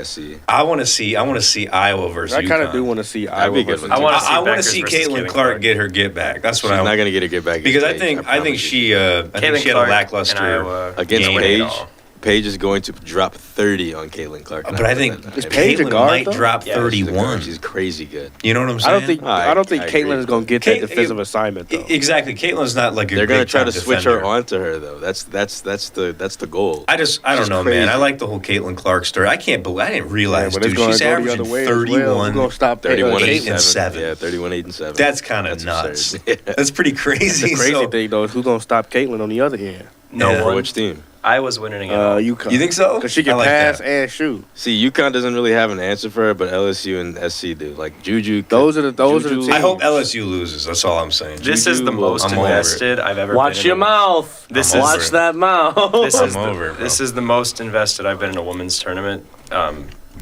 SC.
I want to see Iowa versus
I kind of
UConn.
do want to see
That'd be
Iowa
good
versus
one, too.
I want to see,
I want to
Beckers
see
versus
Caitlin Clark get her get back. That's
She's
what
not
I
gonna get her get back
because I
against
think
Paige,
I think
promise
she
you.
I think
Caitlin
she had
Clark
a
and
lackluster
Iowa
Against
game.
Paige.
at all.
Paige is going to drop 30 on Caitlin Clark.
But I think
Is Paige a
Caitlin
guard,
might
though?
drop
Yeah,
She's a guard.
31.
She's crazy good.
You know what I'm saying?
I don't think
I agree.
Caitlin is going to get
Kate-
that defensive assignment though.
Exactly. Caitlin's not like a
They're gonna
big
try
time
to switch her
defender.
onto her though. That's the goal.
I don't
She's
know,
crazy.
man. I like the whole Caitlin Clark story. I can't believe I didn't realize,
but it's
dude.
going
She's
to go the
averaging
other way as well.
31.
We're going to stop
31
Caitlin
and 7.
7.
Yeah, 31 8 and 7.
That's kind of
That's
nuts.
absurd. Yeah.
That's pretty crazy.
The crazy
So-
thing though is who's going to stop Caitlin on the other end.
No
Yeah.
For
one.
which team?
I was winning it all.
UConn.
You think so?
Because she can
I like
pass
that.
and shoot.
See, UConn doesn't really have an answer for her, but LSU and SC do. Like Juju.
Those are the
Juju-
teams.
I hope LSU loses. That's all I'm saying.
This is the
Juju,
most
I'm over it.
invested I've ever
Watch
been
your
in a-
mouth.
This
I'm
is
over
Watch
it.
that mouth.
This
I'm
is
over it, bro.
This is the most invested I've been in a women's tournament.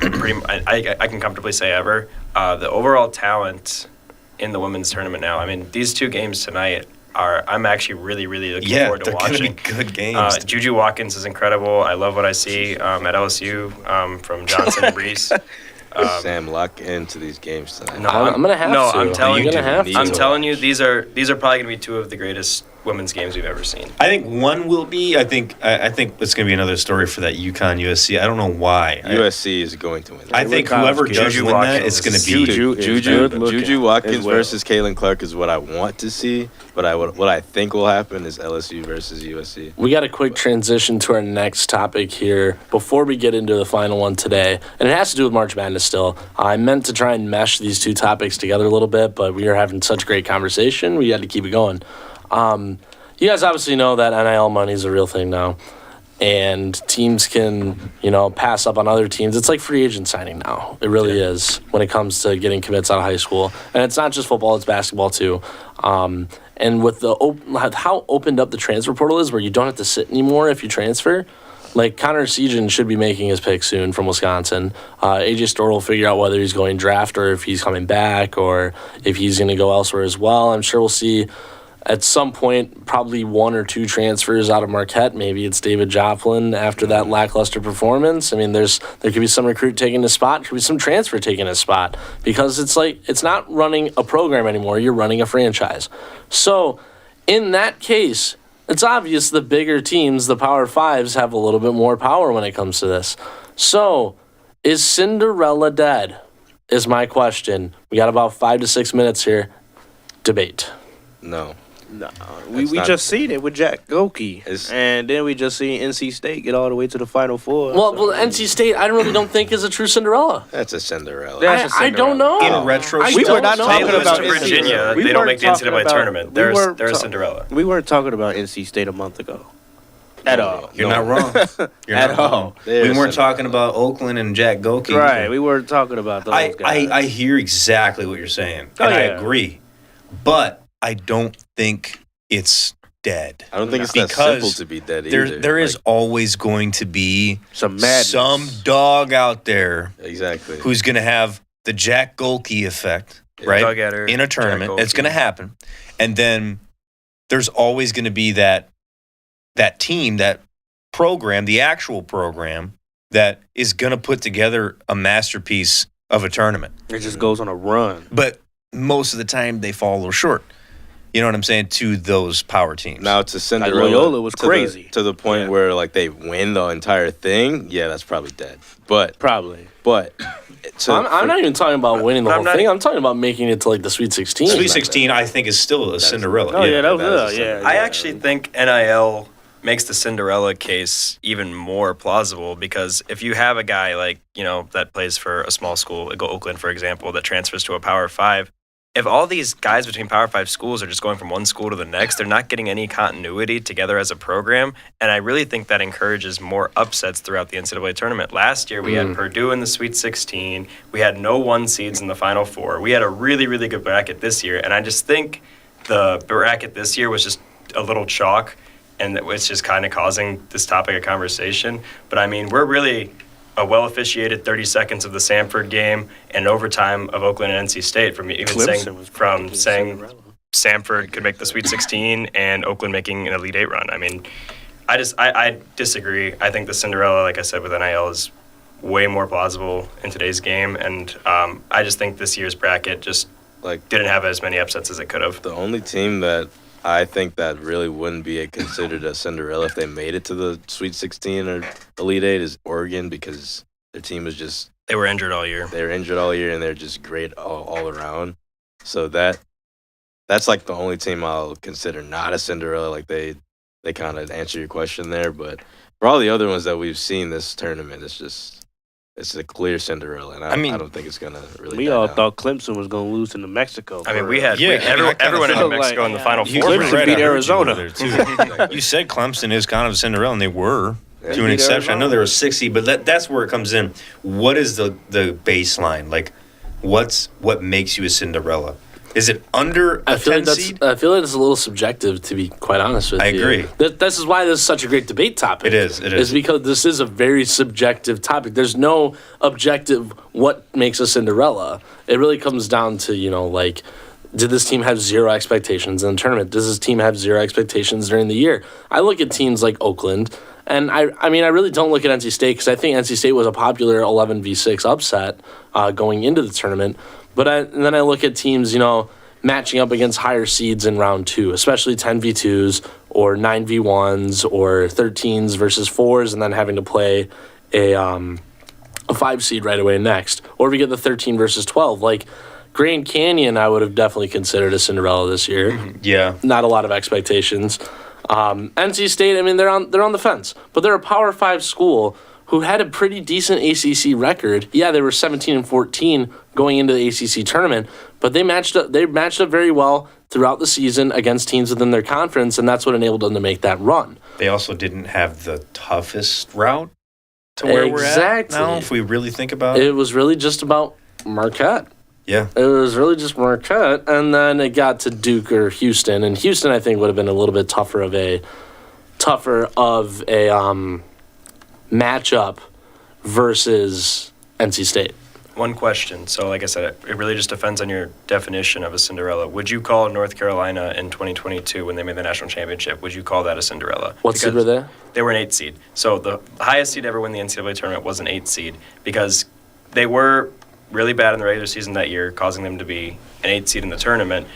I can comfortably say ever. The overall talent in the women's tournament now. I mean, these 2 games tonight I'm actually really looking
Yeah,
forward to
they're gonna
watching.
be good games.
Juju Watkins is incredible. I love what I see at LSU from Johnson and Brees.
Sam, lock into these games tonight.
No,
I'm gonna have
no,
to.
I'm telling
You're
you,
gonna have
need
to.
I'm telling you, these are probably gonna be 2 of the greatest women's games we've ever seen.
I think one will be. I think it's going to be another story for that UConn USC. I don't know why.
USC is going to win.
I think whoever does
Juju
win that,
Watkins
it's going to
is
be
Juju Watkins
as well.
versus Caitlin Clark is what I want to see, but what I think will happen is LSU versus USC.
We got a quick transition to our next topic here before we get into the final one today, and it has to do with March Madness still. I meant to try and mesh these two topics together a little bit, but we are having such great conversation, we had to keep it going. You guys obviously know that NIL money is a real thing now, and teams can, pass up on other teams. It's like free agent signing now. It really is when it comes to getting commits out of high school. And it's not just football, it's basketball too. And with how opened up the transfer portal is, where you don't have to sit anymore if you transfer, like Connor Sejan should be making his pick soon from Wisconsin. AJ Storr will figure out whether he's going draft or if he's coming back or if he's going to go elsewhere as well. I'm sure we'll see at some point probably one or two transfers out of Marquette. Maybe it's David Joplin after that lackluster performance. I mean, there could be some recruit taking his spot. There could be some transfer taking his spot because it's not running a program anymore. You're running a franchise. So in that case, it's obvious the bigger teams, the Power Fives, have a little bit more power when it comes to this. So is Cinderella dead? Is my question. We got about 5 to 6 minutes here. Debate.
No.
No,
That's
we
not-
just seen it with Jack Goki,
It's-
and then we just seen NC State get all the way to the Final Four.
Well, NC State, I really don't think is a true Cinderella.
That's a Cinderella.
That's a
I don't know.
in retrospect.
we were not
They
talking
lose
about
to
NC
Virginia.
We
They don't
weren't
make the
talking
NCAA
about-
tournament.
we
They're
weren't
a
ta-
Cinderella.
We weren't talking about NC State a month ago, at all.
You're not wrong. You're
At
not
all.
wrong.
They're
We weren't
Cinderella.
talking about Oakland and Jack Goki.
Right, we weren't talking about those
I
guys.
hear exactly what you're saying,
Oh,
and I
yeah.
agree. But I don't think it's dead.
I don't think it's that
Because
simple to be dead either.
There is
Like,
always going to be
Some madness.
some dog out there
exactly.
who's going to have the Jack Golke effect, right?
Doug Eder,
In a
Jack
tournament. It's
Golke.
going to happen. And then there's always going to be that team, that program, the actual program that is going to put together a masterpiece of a tournament.
It just goes on a run.
But most of the time they fall a little short. You know what I'm saying? To those power teams.
Now to Cinderella.
Loyola was
to
crazy.
to the point where like they win the entire thing. Yeah, that's probably dead. But
Probably.
so
I'm not even talking about winning the
I'm
whole
not-
thing. I'm talking about making it to like the Sweet 16.
Sweet 16, I think, is still a Cinderella.
Oh yeah, that was
that is
yeah.
something.
I actually think NIL makes the Cinderella case even more plausible because if you have a guy like, that plays for a small school, go Oakland, for example, that transfers to a Power 5, if all these guys between Power 5 schools are just going from one school to the next, they're not getting any continuity together as a program. And I really think that encourages more upsets throughout the NCAA tournament. Last year, we had Purdue in the Sweet 16. We had no 1 seeds in the Final Four. We had a really, really good bracket this year. And I just think the bracket this year was just a little chalk, and it's just kind of causing this topic of conversation. But I mean, we're really a well-officiated 30 seconds of the Samford game and overtime of Oakland and NC State from even
Clemson was
saying
Cinderella.
Samford could make the Sweet 16 and Oakland making an Elite 8 run. I mean, I disagree. I think the Cinderella, like I said, with NIL is way more plausible in today's game, and I just think this year's bracket just
like
didn't have as many upsets as it could have.
the only team that I think that really wouldn't be considered a Cinderella if they made it to the Sweet 16 or Elite 8 is Oregon because their team is just
They were injured all year.
they're injured all year and they're just great all around. So that's like the only team I'll consider not a Cinderella. Like they kind of answer your question there, but for all the other ones that we've seen this tournament, it's a clear Cinderella, and I don't think it's gonna really.
We
die
all
down.
thought Clemson was going to lose to New Mexico.
I mean, we had
Yeah, I kinda
everyone in New
felt
Mexico
like-
in the Final
You
Four.
Clemson
right,
beat
I heard you
Arizona.
over there, too. You said Clemson is kind of a Cinderella, and they were
Yeah.
to an
Beat
exception. I know
Arizona.
there were 60, but that's where it comes in. What is the baseline? Like, what makes you a Cinderella? Is it under
I
a
feel
10
like
seed?
I feel like it's a little subjective, to be quite honest with
I
you.
agree.
This is why this is such a great debate topic.
It is.
Is because this is a very subjective topic. There's no objective what makes a Cinderella. It really comes down to, like, did this team have zero expectations in the tournament? Does this team have zero expectations during the year? I look at teams like Oakland, and I mean, I really don't look at NC State because I think NC State was a popular 11v6 upset going into the tournament. But then I look at teams, matching up against higher seeds in round 2, especially 10v2s or 9v1s or 13s versus 4s, and then having to play a 5 seed right away next. Or we get the 13 versus 12. Like Grand Canyon, I would have definitely considered a Cinderella this year.
Yeah.
Not a lot of expectations. NC State, I mean, they're on the fence, but they're a Power 5 school who had a pretty decent ACC record. Yeah, they were 17-14 going into the ACC tournament, but they matched up very well throughout the season against teams within their conference, and that's what enabled them to make that run.
They also didn't have the toughest route to where we're at now, if we really think about it.
It was really just about Marquette.
Yeah.
It was really just Marquette, and then it got to Duke or Houston, and Houston I think would have been a little bit tougher of a matchup versus NC State.
One question. So, like I said, it really just depends on your definition of a Cinderella. Would you call North Carolina in 2022 when they made the national championship, would you call that a Cinderella?
What seed were they?
They were an 8 seed. So the highest seed ever win the NCAA tournament was an 8 seed because they were really bad in the regular season that year, causing them to be an 8 seed in the tournament.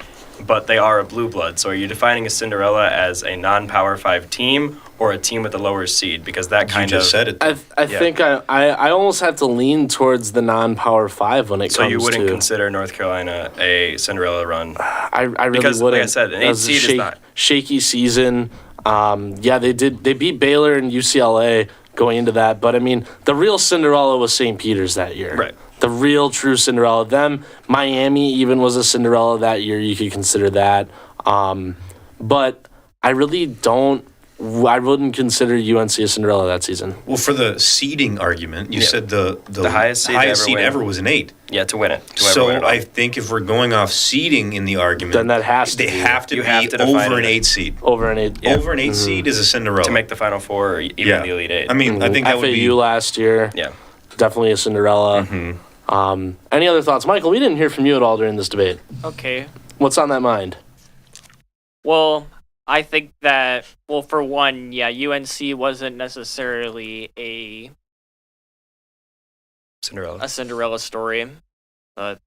But they are a blue blood. So are you defining a Cinderella as a non-Power 5 team or a team with a lower seed? Because that kind
You just said it.
I think I almost have to lean towards the non-Power 5 when it comes to...
So you wouldn't consider North Carolina a Cinderella run?
I really
because,
wouldn't.
Like I said, an 8 seed is not.
Shaky season. They beat Baylor and UCLA going into that. But, I mean, the real Cinderella was St. Peter's that year.
Right.
The real true Cinderella. Miami even was a Cinderella that year. You could consider that. But I really don't. I wouldn't consider UNC a Cinderella that season.
Well, for the seeding argument, you said the
highest seed
ever was an 8.
Yeah, to win it.
So I think if we're going off seeding in the argument,
then that has to
they
be.
have to
You
be
have to define
over an
it.
8 seed.
Over an 8.
Over an 8 seed is a Cinderella.
To make the Final Four or even the Elite 8.
I mean, I think that
FAU
would be
last year.
Yeah.
Definitely a Cinderella. Any other thoughts? Michael, we didn't hear from you at all during this debate.
Okay.
What's on that mind?
Well, I think that, for one, yeah, UNC wasn't necessarily a Cinderella story. But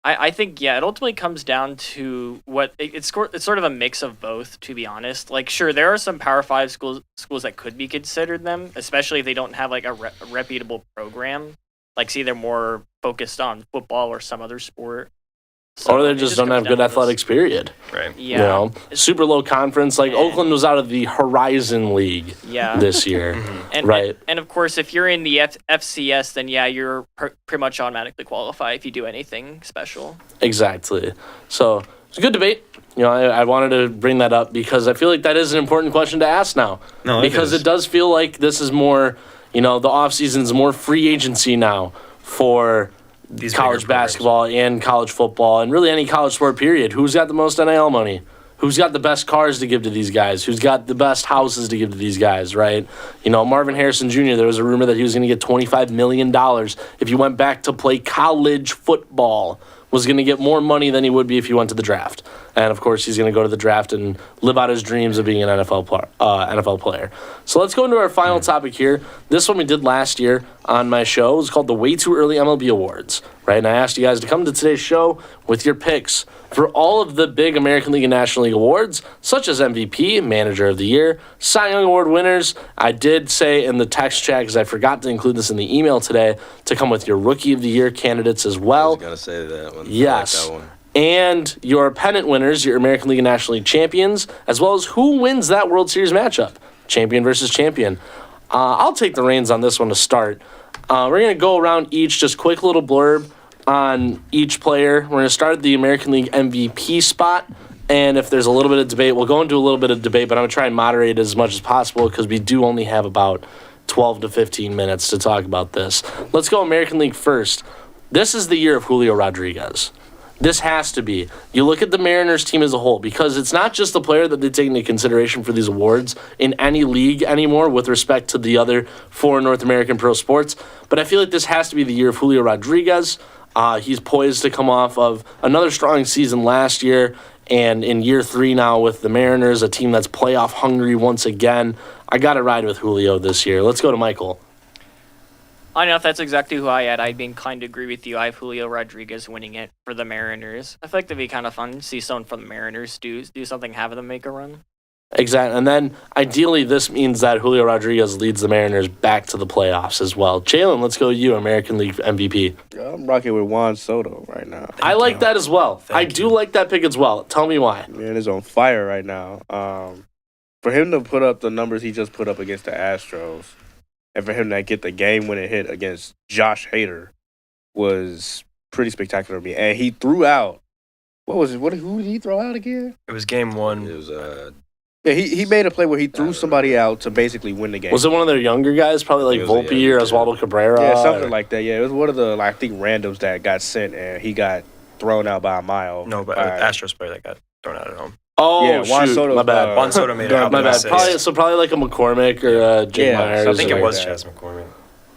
I think, yeah, it ultimately comes down to what it's sort of a mix of both, to be honest. Like, sure, there are some Power 5 schools that could be considered them, especially if they don't have like a reputable program. Like, see, they're more focused on football or some other sport. So
or they just don't have good athletics, period.
Right.
Yeah.
You know, super low conference. Like, Oakland was out of the Horizon League
Yeah.
this year.
And,
Right.
And of course, if you're in the FCS, then yeah, you're pretty much automatically qualify if you do anything special.
Exactly. So it's a good debate. You know, I wanted to bring that up because I feel like that is an important question to ask now.
No,
because it does feel like this is more, the offseason is more free agency now for
These
college
bigger programs.
basketball and college football and really any college sport, period. Who's got the most NIL money? Who's got the best cars to give to these guys? Who's got the best houses to give to these guys, right? Marvin Harrison Jr., there was a rumor that he was going to get $25 million if he went back to play college football. Was going to get more money than he would be if he went to the draft. And, of course, he's going to go to the draft and live out his dreams of being an NFL player. So let's go into our final topic here. This one we did last year on my show. It was called the Way Too Early MLB Awards, right? And I asked you guys to come to today's show with your picks for all of the big American League and National League awards, such as MVP, Manager of the Year, Cy Young Award winners. I did say in the text chat, because I forgot to include this in the email today, to come with your Rookie of the Year candidates as
I
well.
was going to say that one.
Yes.
I like that one.
And your pennant winners, your American League and National League champions, as well as who wins that World Series matchup, champion versus champion. I'll take the reins on this one to start. We're going to go around each, just quick little blurb on each player. We're going to start at the American League MVP spot, and if there's a little bit of debate, we'll go into a little bit of debate, but I'm going to try and moderate it as much as possible because we do only have about 12 to 15 minutes to talk about this. Let's go American League first. This is the year of Julio Rodriguez. This has to be. You look at the Mariners team as a whole, because it's not just the player that they take into consideration for these awards in any league anymore with respect to the other 4 North American pro sports, but I feel like this has to be the year of Julio Rodriguez. He's poised to come off of another strong season last year, and in year 3 now with the Mariners, a team that's playoff hungry once again. I got to ride with Julio this year. Let's go to Michael.
I don't know if that's exactly who I had. I'd be inclined to agree with you. I have Julio Rodriguez winning it for the Mariners. I feel like that'd be kind of fun to see someone from the Mariners do something, have them make a run.
Exactly. And then ideally, this means that Julio Rodriguez leads the Mariners back to the playoffs as well. Jalen, let's go with you, American League MVP.
I'm rocking with Juan Soto right now.
I like that as well. I do like that pick as well. Tell me why.
Man is on fire right now. For him to put up the numbers he just put up against the Astros, and for him to get the game-winning hit against Josh Hader was pretty spectacular to me. And he threw out, what was it? Who did he throw out again?
It was game one.
It was
Yeah, he made a play where he threw somebody out to basically win the game.
Was it one of their younger guys? Probably like
It was a
Volpe or
younger
Oswaldo Cabrera?
Yeah, something
or-
like that. Yeah, it was one of the, I think, randoms that got sent, and he got thrown out by a mile.
No, but
by-
Astros player that got thrown out at home.
Oh,
Yeah, Juan
shoot.
Soto,
My bad.
Juan Soto made it
my
out.
My
by
bad.
assist.
Probably like a McCormick or a Jake
Yeah,
Myers.
I think
or
it
like
was
that.
Chas McCormick.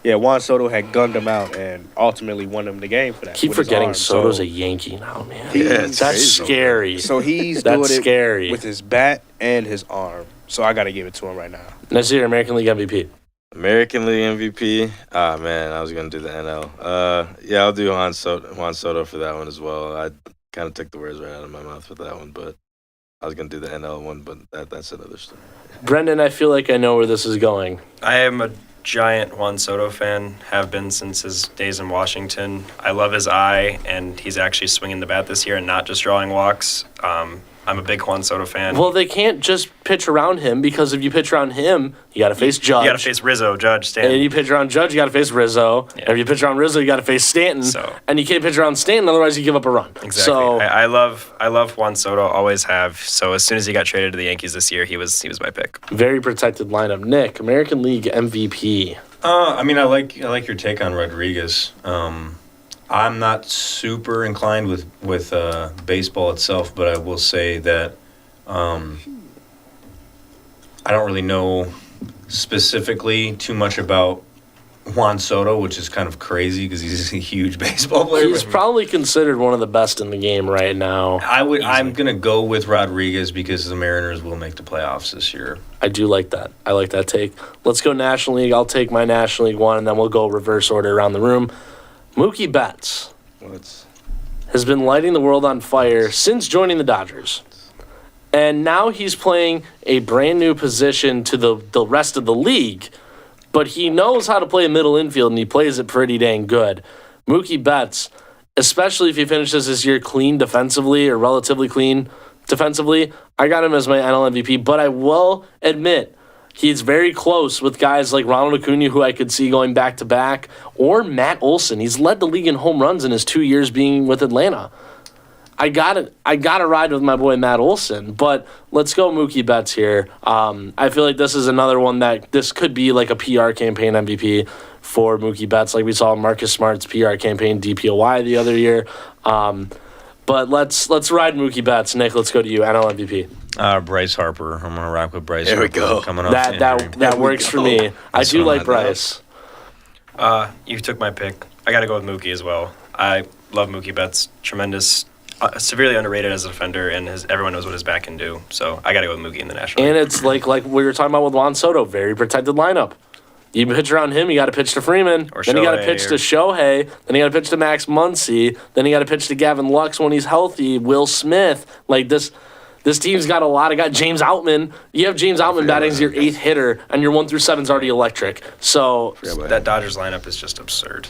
Yeah, Juan Soto had gunned him out and ultimately won him the game for that.
Keep
with his
forgetting
arm.
Soto's
So
a Yankee now, man.
He-
That's
crazy.
scary.
So he's
That's
doing it
scary.
with his bat and his arm. So I got to give it to him right now.
Nasir, American League MVP.
American League MVP. Ah, man, I was gonna do the NL. Yeah, I'll do Juan Soto for that one as well. I kind of took the words right out of my mouth with that one, but I was gonna do the NL one, but that's another story.
Brendan, I feel like I know where this is going.
I am a giant Juan Soto fan, have been since his days in Washington. I love his eye, and he's actually swinging the bat this year and not just drawing walks. I'm a big Juan Soto fan.
Well, they can't just pitch around him because if you pitch around him, you got to face Judge.
you got to face Rizzo, Judge,
And
Stanton.
you pitch around Judge, you got to face Rizzo.
Yeah.
And if you pitch around Rizzo, you got to face Stanton.
So-
And you can't pitch around Stanton, otherwise you give up a run.
Exactly.
So
I love Juan Soto, always have. So as soon as he got traded to the Yankees this year, he was my pick.
very protected lineup. Nick, American League MVP.
I mean, I like your take on Rodriguez. I'm not super inclined with baseball itself, but I will say that I don't really know specifically too much about Juan Soto, which is kind of crazy because he's a huge baseball player.
He's probably considered one of the best in the game right now.
I'm gonna go with Rodriguez because the Mariners will make the playoffs this year.
I do like that. I like that take. Let's go National League. I'll take my National League one, and then we'll go reverse order around the room. Mookie Betts has been lighting the world on fire since joining the Dodgers. And now he's playing a brand new position to the rest of the league, but he knows how to play a middle infield, and he plays it pretty dang good. Mookie Betts, especially if he finishes this year clean defensively or relatively clean defensively, I got him as my NL MVP, but I will admit he's very close with guys like Ronald Acuna, who I could see going back-to-back, or Matt Olson. He's led the league in home runs in his 2 years being with Atlanta. I gotta ride with my boy Matt Olson, but let's go Mookie Betts here. I feel like this is another one that this could be like a PR campaign MVP for Mookie Betts, like we saw Marcus Smart's PR campaign DPOY the other year. But let's ride Mookie Betts. Nick, let's go to you. NL MVP.
Bryce Harper. I'm gonna rock with Bryce.
There we
Harper
go.
Coming off the
That
injury.
that works for me. I
That's
do
what
like
I
Bryce.
You took my pick. I got to go with Mookie as well. I love Mookie Betts. Tremendous, severely underrated as a defender, and everyone knows what his back can do. So I got to go with Mookie in the National
And
League.
it's like we were talking about with Juan Soto, very protected lineup. You pitch around him, you got to pitch to Freeman.
Or
then you got to
Shohei
pitch
or-
to Shohei. Then you got to pitch to Max Muncy. Then you got to pitch to Gavin Lux when he's healthy. Will Smith. Like this team's got a lot of guys. James Outman. You have James Outman batting as your 8th hitter, and your 1 through 7's already electric. So
That Dodgers lineup is just absurd.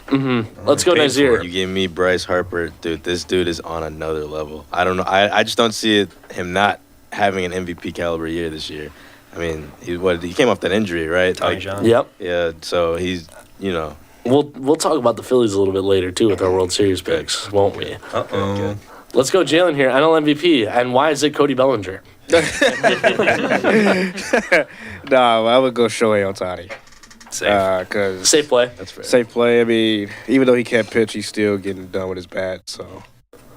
let's go
paid
Nazir.
You gave me Bryce Harper, dude. This dude is on another level. I don't know. I just don't see him not having an MVP caliber year this year. I mean, he came off that injury, right?
Tommy John.
Yep.
Yeah. So he's,
We'll talk about the Phillies a little bit later too with our World Series picks, won't we?
Uh-oh.
Let's go Jalen here. NL MVP. And why is it Cody Bellinger?
Nah, I would go Shohei Ohtani.
Safe.
Because
Safe play.
that's fair.
safe play. I mean, even though he can't pitch, he's still getting done with his bat. So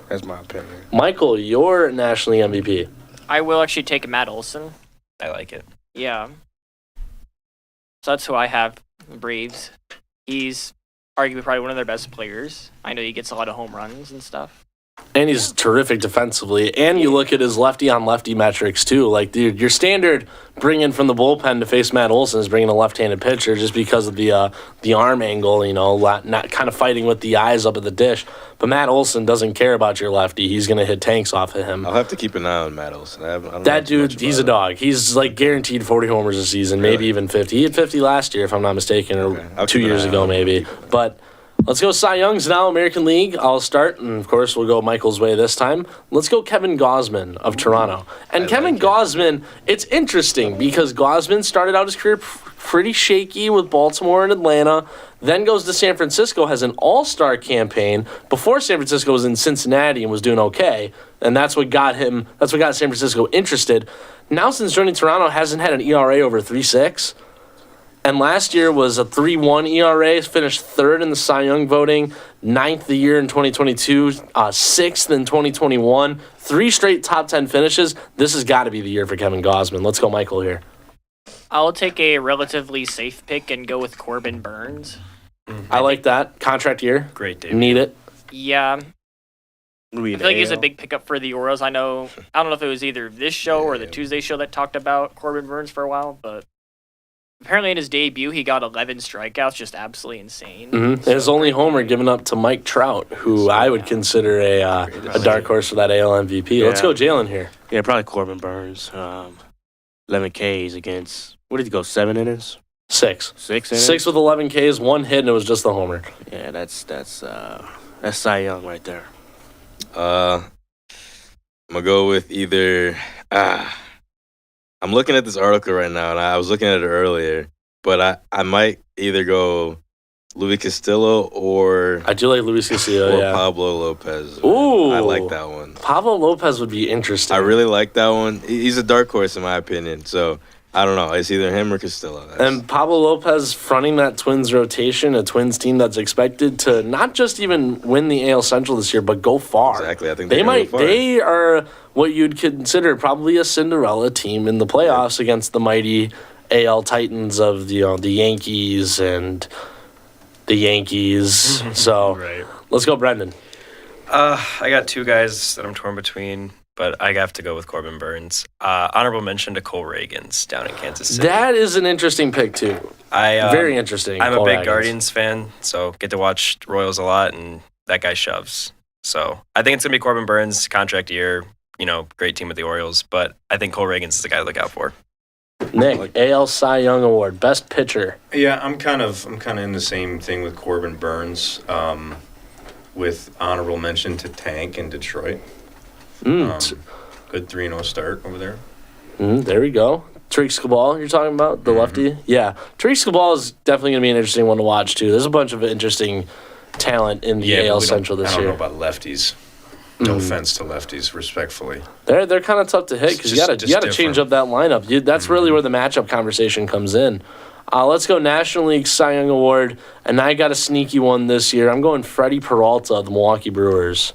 that's my opinion.
Michael, your National League MVP.
I will actually take Matt Olson.
I like it.
Yeah. So that's who I have. The Braves. He's arguably probably one of their best players. I know he gets a lot of home runs and stuff.
And he's terrific defensively. And you look at his lefty-on-lefty metrics, too. Like, dude, your standard bringing from the bullpen to face Matt Olson is bringing a left-handed pitcher just because of the arm angle, not kind of fighting with the eyes up at the dish. But Matt Olson doesn't care about your lefty. He's going to hit tanks off of him.
I'll have to keep an eye on Matt Olson. I don't know
That
too much
dude, he's a
about
dog. He's, like, guaranteed 40 homers a season, maybe even 50. He had 50 last year, if I'm not mistaken, or
I'll
2
keep an
years
eye
ago,
on him.
maybe. But let's go Cy Youngs now, American League. I'll start, and of course we'll go Michael's way this time. Let's go Kevin Gausman of Toronto. And Kevin Gausman, it's interesting because Gausman started out his career pretty shaky with Baltimore and Atlanta, then goes to San Francisco, has an all-star campaign before San Francisco was in Cincinnati and was doing okay, and that's what got San Francisco interested. Now since joining Toronto, hasn't had an ERA over 3.6. And last year was a 3.1 ERA, finished third in the Cy Young voting, ninth the year in 2022, sixth in 2021, 3 straight top 10 finishes. This has got to be the year for Kevin Gausman. Let's go Michael here.
I'll take a relatively safe pick and go with Corbin Burns.
I like that. Contract year.
Great debut.
Need it.
Yeah, I feel like he's a big pickup for the Orioles. I don't know if it was either this show or the Tuesday show that talked about Corbin Burns for a while, but apparently in his debut he got 11 strikeouts, just absolutely insane.
Mm-hmm. His only homer given up to Mike Trout, who I would consider a dark horse for that AL MVP. Let's go Jalen here.
Yeah, probably Corbin Burns. 11 Ks against, what did he go, 7 innings?
6.
6 innings?
6 with 11 Ks, 1 hit, and it was just the homer.
Yeah, that's Cy Young right there.
I'm gonna go with either. I'm looking at this article right now, and I was looking at it earlier, but I might either go Luis Castillo or
I do like Luis Castillo, yeah.
Pablo Lopez.
Ooh.
I like that one.
Pablo Lopez would be interesting.
I really like that one. He's a dark horse in my opinion. So I don't know. It's either him or Castillo.
And Pablo Lopez fronting that Twins rotation, a Twins team that's expected to not just even win the AL Central this year, but go far.
Exactly. I think
they
they're gonna
might.
go far.
They are what you'd consider probably a Cinderella team in the playoffs against the mighty AL Titans of the Yankees and the Yankees. So
Right.
let's go, Brendan.
I got 2 guys that I'm torn between, but I have to go with Corbin Burns. Honorable mention to Cole Reagans down in Kansas City.
That is an interesting pick too. Very interesting.
I'm
Cole
a big
Ragans.
Guardians fan, so get to watch Royals a lot, and that guy shoves. So I think it's going to be Corbin Burns, contract year, great team with the Orioles, but I think Cole Reagans is the guy to look out for.
Nick, AL Cy Young Award, best pitcher.
Yeah, I'm kind of in the same thing with Corbin Burns, with honorable mention to Tank in Detroit. Good 3-0 start over there.
There we go. Tariq Skubal, you're talking about, the lefty? Yeah. Tariq Skubal is definitely going to be an interesting one to watch, too. There's a bunch of interesting talent in the AL Central this
I don't
year.
know about lefties. No offense to lefties, respectfully.
They're kind of tough to hit because you got to change up that lineup. That's really where the matchup conversation comes in. Let's go National League Cy Young Award, and I got a sneaky one this year. I'm going Freddie Peralta of the Milwaukee Brewers.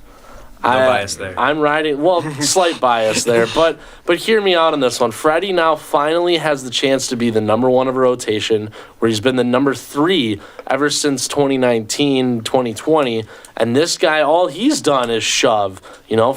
No bias there.
I'm riding, slight bias there, but hear me out on this one. Freddie now finally has the chance to be the number 1 of a rotation, where he's been the number 3 ever since 2019, 2020, and this guy, all he's done is shove.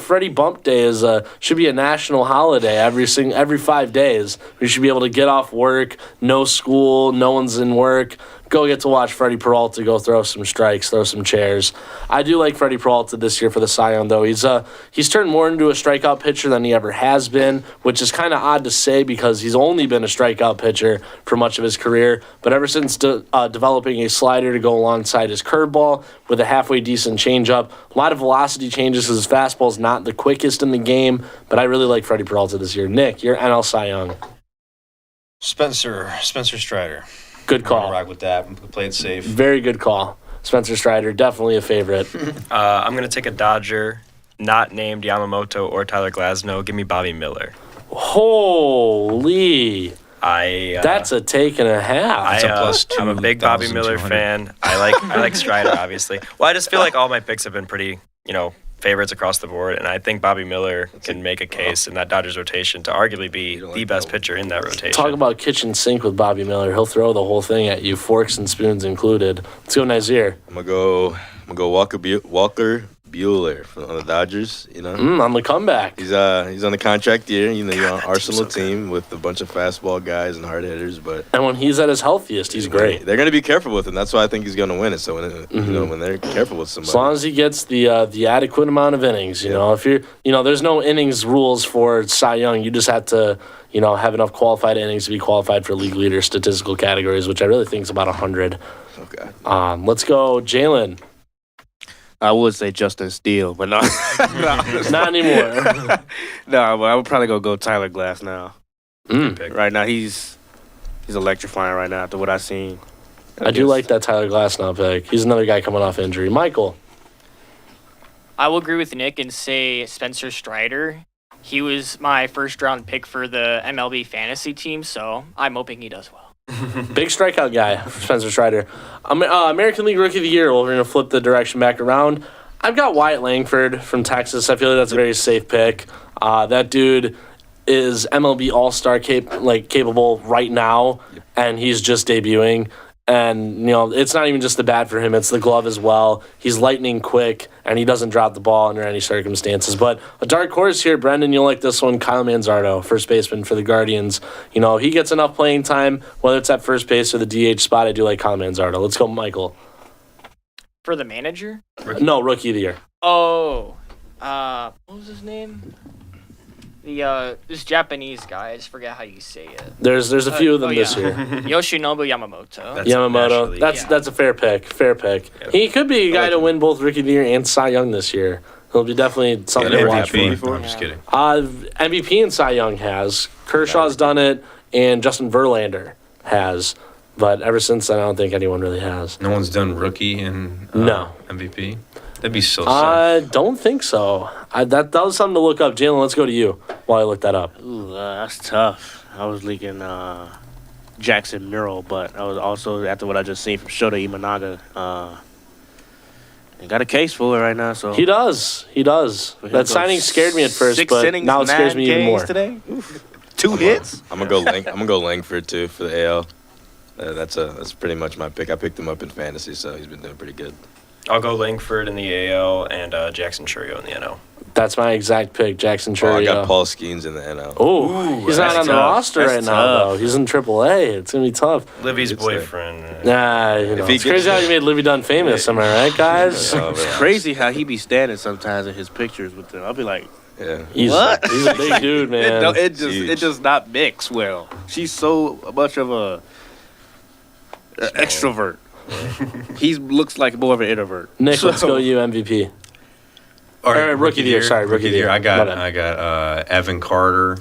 Freddie Bump Day should be a national holiday every 5 days. We should be able to get off work, no school, no one's in work. Go get to watch Freddie Peralta go throw some strikes, throw some chairs. I do like Freddie Peralta this year for the Cy Young, though. He's turned more into a strikeout pitcher than he ever has been, which is kind of odd to say because he's only been a strikeout pitcher for much of his career. But ever since developing a slider to go alongside his curveball with a halfway decent changeup, a lot of velocity changes because his fastball's not the quickest in the game. But I really like Freddie Peralta this year. Nick, you're NL Cy Young.
Spencer Strider.
Good
I'm gonna
call.
rock with that. Play it safe.
Very good call. Spencer Strider, definitely a favorite.
I'm going to take a Dodger, not named Yamamoto or Tyler Glasnow. Give me Bobby Miller.
Holy. That's a take and a half.
I'm a big Bobby Miller fan. I like Strider, obviously. Well, I just feel like all my picks have been pretty, favorites across the board, and I think Bobby Miller can make a case in that Dodgers rotation to arguably be the best pitcher in that rotation.
Talk about kitchen sink with Bobby Miller. He'll throw the whole thing at you, forks and spoons included. Let's go Nazir.
I'm gonna go Walker Bueller on the Dodgers. You know,
On the comeback.
he's on the contract year. You know, you're on Arsenal team with a bunch of fastball guys and hard hitters, but
And when he's at his healthiest, he's great.
they're going to be careful with him. That's why I think he's going to win it. So when when they're careful with somebody,
As long as he gets the adequate amount of innings, you know, if you're, there's no innings rules for Cy Young. You just have to, have enough qualified innings to be qualified for league leader statistical categories, which I really think is about 100.
okay.
Let's go, Jalen.
I would say Justin Steele, but no.
Not anymore.
No, but I would probably go Tyler Glass now.
Mm.
Right now, he's electrifying right now after what I've seen.
I do like that Tyler Glasnow pick. He's another guy coming off injury. Michael.
I will agree with Nick and say Spencer Strider. He was my first round pick for the MLB fantasy team, so I'm hoping he does well.
Big strikeout guy, Spencer Strider. American League Rookie of the Year. Well, we're going to flip the direction back around. I've got Wyatt Langford from Texas. I feel like that's a very safe pick. That dude is MLB All-Star capable right now, and he's just debuting. And, it's not even just the bat for him. It's the glove as well. He's lightning quick, and he doesn't drop the ball under any circumstances. But a dark horse here, Brendan, you'll like this one, Kyle Manzardo, first baseman for the Guardians. He gets enough playing time, whether it's at first base or the DH spot. I do like Kyle Manzardo. Let's go, Michael.
For the manager?
No, Rookie of the Year.
Oh, what was his name? This Japanese guy. I just forget how you say it.
There's a few of them this year.
Yoshinobu Yamamoto.
That's
Yamamoto.
actually-
That's a fair pick. Fair pick. He could be a guy to win both Rookie of the Year and Cy Young this year. He'll be definitely something to watch for.
MVP. No, I'm just kidding.
MVP and Cy Young has. Kershaw's done it, and Justin Verlander has. But ever since then, I don't think anyone really has.
No one's done rookie and
No.
MVP. That'd be so sad.
I don't think so. That was something to look up. Jalen, let's go to you while I look that up.
Ooh, that's tough. I was leaking Jackson Murrell, but I was also, after what I just seen from Shota Imanaga, he got a case for it right now. So
He does. That signing scared me at first,
Six
but
innings,
now it scares
9
me even
Ks
more.
today. Oof. 2 hits.
I'm gonna go Langford too for the AL. That's pretty much my pick. I picked him up in fantasy, so he's been doing pretty good.
I'll go Langford in the AL and Jackson Churio in the NL.
That's my exact pick, Jackson
Oh, I
Churio.
got Paul Skeens in the NL.
Oh, he's not
that's
on the
tough.
roster
That's
right now,
tough.
though. He's in AAA. It's going to be tough.
Livy's
Good
boyfriend.
Nah,
he
it's
gets-
crazy how you made Livy Dunn famous, am I right, guys?
Oh,
It's
man.
crazy how he be standing sometimes in his pictures with them. I'll be like,
Yeah.
He's
What?
He's a big dude, man.
it
Huge.
does not mix well. She's so much of a extrovert. He looks like more of an introvert.
Nick, let's go you MVP.
All
Rookie of the Year, sorry, Rookie of the Year.
I
My
got
bad.
Evan Carter,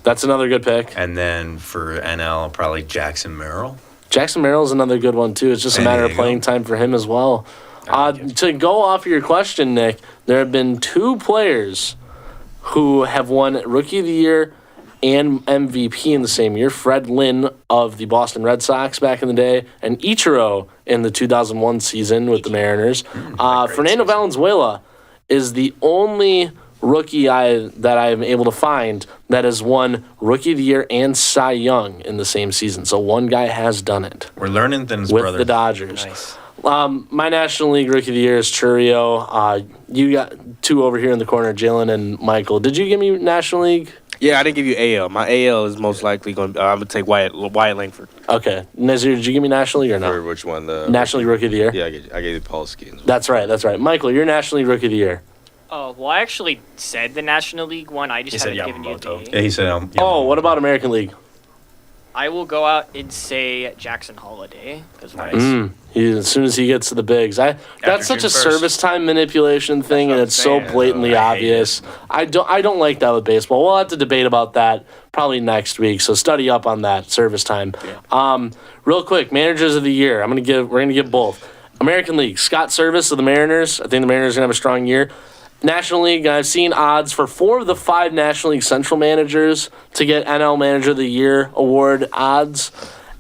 That's another good pick.
and then for NL probably Jackson Merrill.
Jackson Merrill's another good one, too. It's just a
San
matter of
Diego.
playing time for him as well. To go off of your question, Nick, there have been 2 players who have won Rookie of the Year and MVP in the same year. Fred Lynn of the Boston Red Sox back in the day, and Ichiro in the 2001 season with the Mariners. Fernando Valenzuela is the only rookie that I'm able to find that has won Rookie of the Year and Cy Young in the same season. So one guy has done it
We're learning things,
with
brother.
the Dodgers.
Nice.
My National League Rookie of the Year is Churio. You got 2 over here in the corner, Jalen and Michael. Did you give me National League?
Yeah, I didn't give you AL. My AL is most likely going to I'm going to take Wyatt Langford.
Okay. Nazir, did you give me National League or
For
no?
which one? The
National League Rookie of the Year?
Yeah, I gave you Paul Skeens.
That's right. Michael, you're National League Rookie of the Year.
Oh, well, I actually said the National League one. I just
He said
haven't given you
Yamamoto.
the.
Yeah, he said.
Oh, what about American League?
I will go out and say Jackson Holiday.
Nice.
As soon as he gets to the bigs, that's such
June
a
1st.
service time manipulation thing, and it's so
saying.
blatantly
I hate
obvious. I don't like that with baseball. We'll have to debate about that probably next week. So study up on that service time. Real quick, managers of the year. We're gonna give both. American League, Scott Service of the Mariners. I think the Mariners are gonna have a strong year. National League, I've seen odds for 4 of the 5 National League Central managers to get NL Manager of the Year award odds,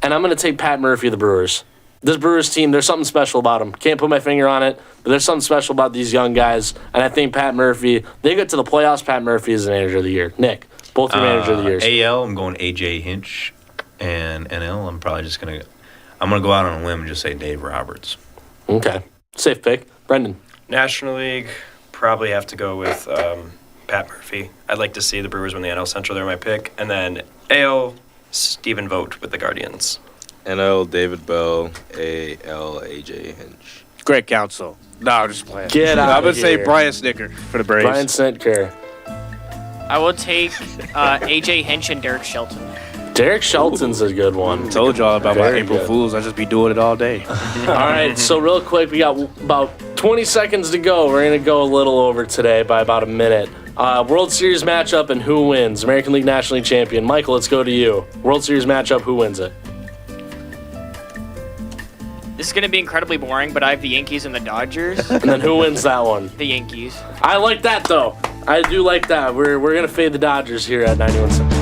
and I'm going to take Pat Murphy of the Brewers. This Brewers team, there's something special about them. Can't put my finger on it, but there's something special about these young guys, and I think Pat Murphy, they get to the playoffs, Pat Murphy is the Manager of the Year. Nick, both your Manager of the Years.
AL, I'm going AJ Hinch, and NL, I'm gonna go out on a limb and just say Dave Roberts.
Okay, safe pick. Brendan.
National League, probably have to go with Pat Murphy. I'd like to see the Brewers win the NL Central. They're my pick. And then AL, Stephen Vogt with the Guardians.
NL David Bell, AL AJ Hinch.
Great counsel. No, I'm just playing.
Get out
I'm
of
gonna say
here.
Brian Snicker for the Braves.
Brian Snitker.
I will take AJ Hinch and Derek Shelton.
Derek Shelton's a good one.
Told y'all about my
Very
April
good.
Fools. I just be doing it all day.
All right, so real quick, we got about 20 seconds to go. We're going to go a little over today by about a minute. World Series matchup and who wins? American League National League champion. Michael, let's go to you. World Series matchup, who wins it?
This is going to be incredibly boring, but I have the Yankees and the Dodgers.
And then who wins that one?
The Yankees.
I like that, though. I do like that. We're going to fade the Dodgers here at 91 cents.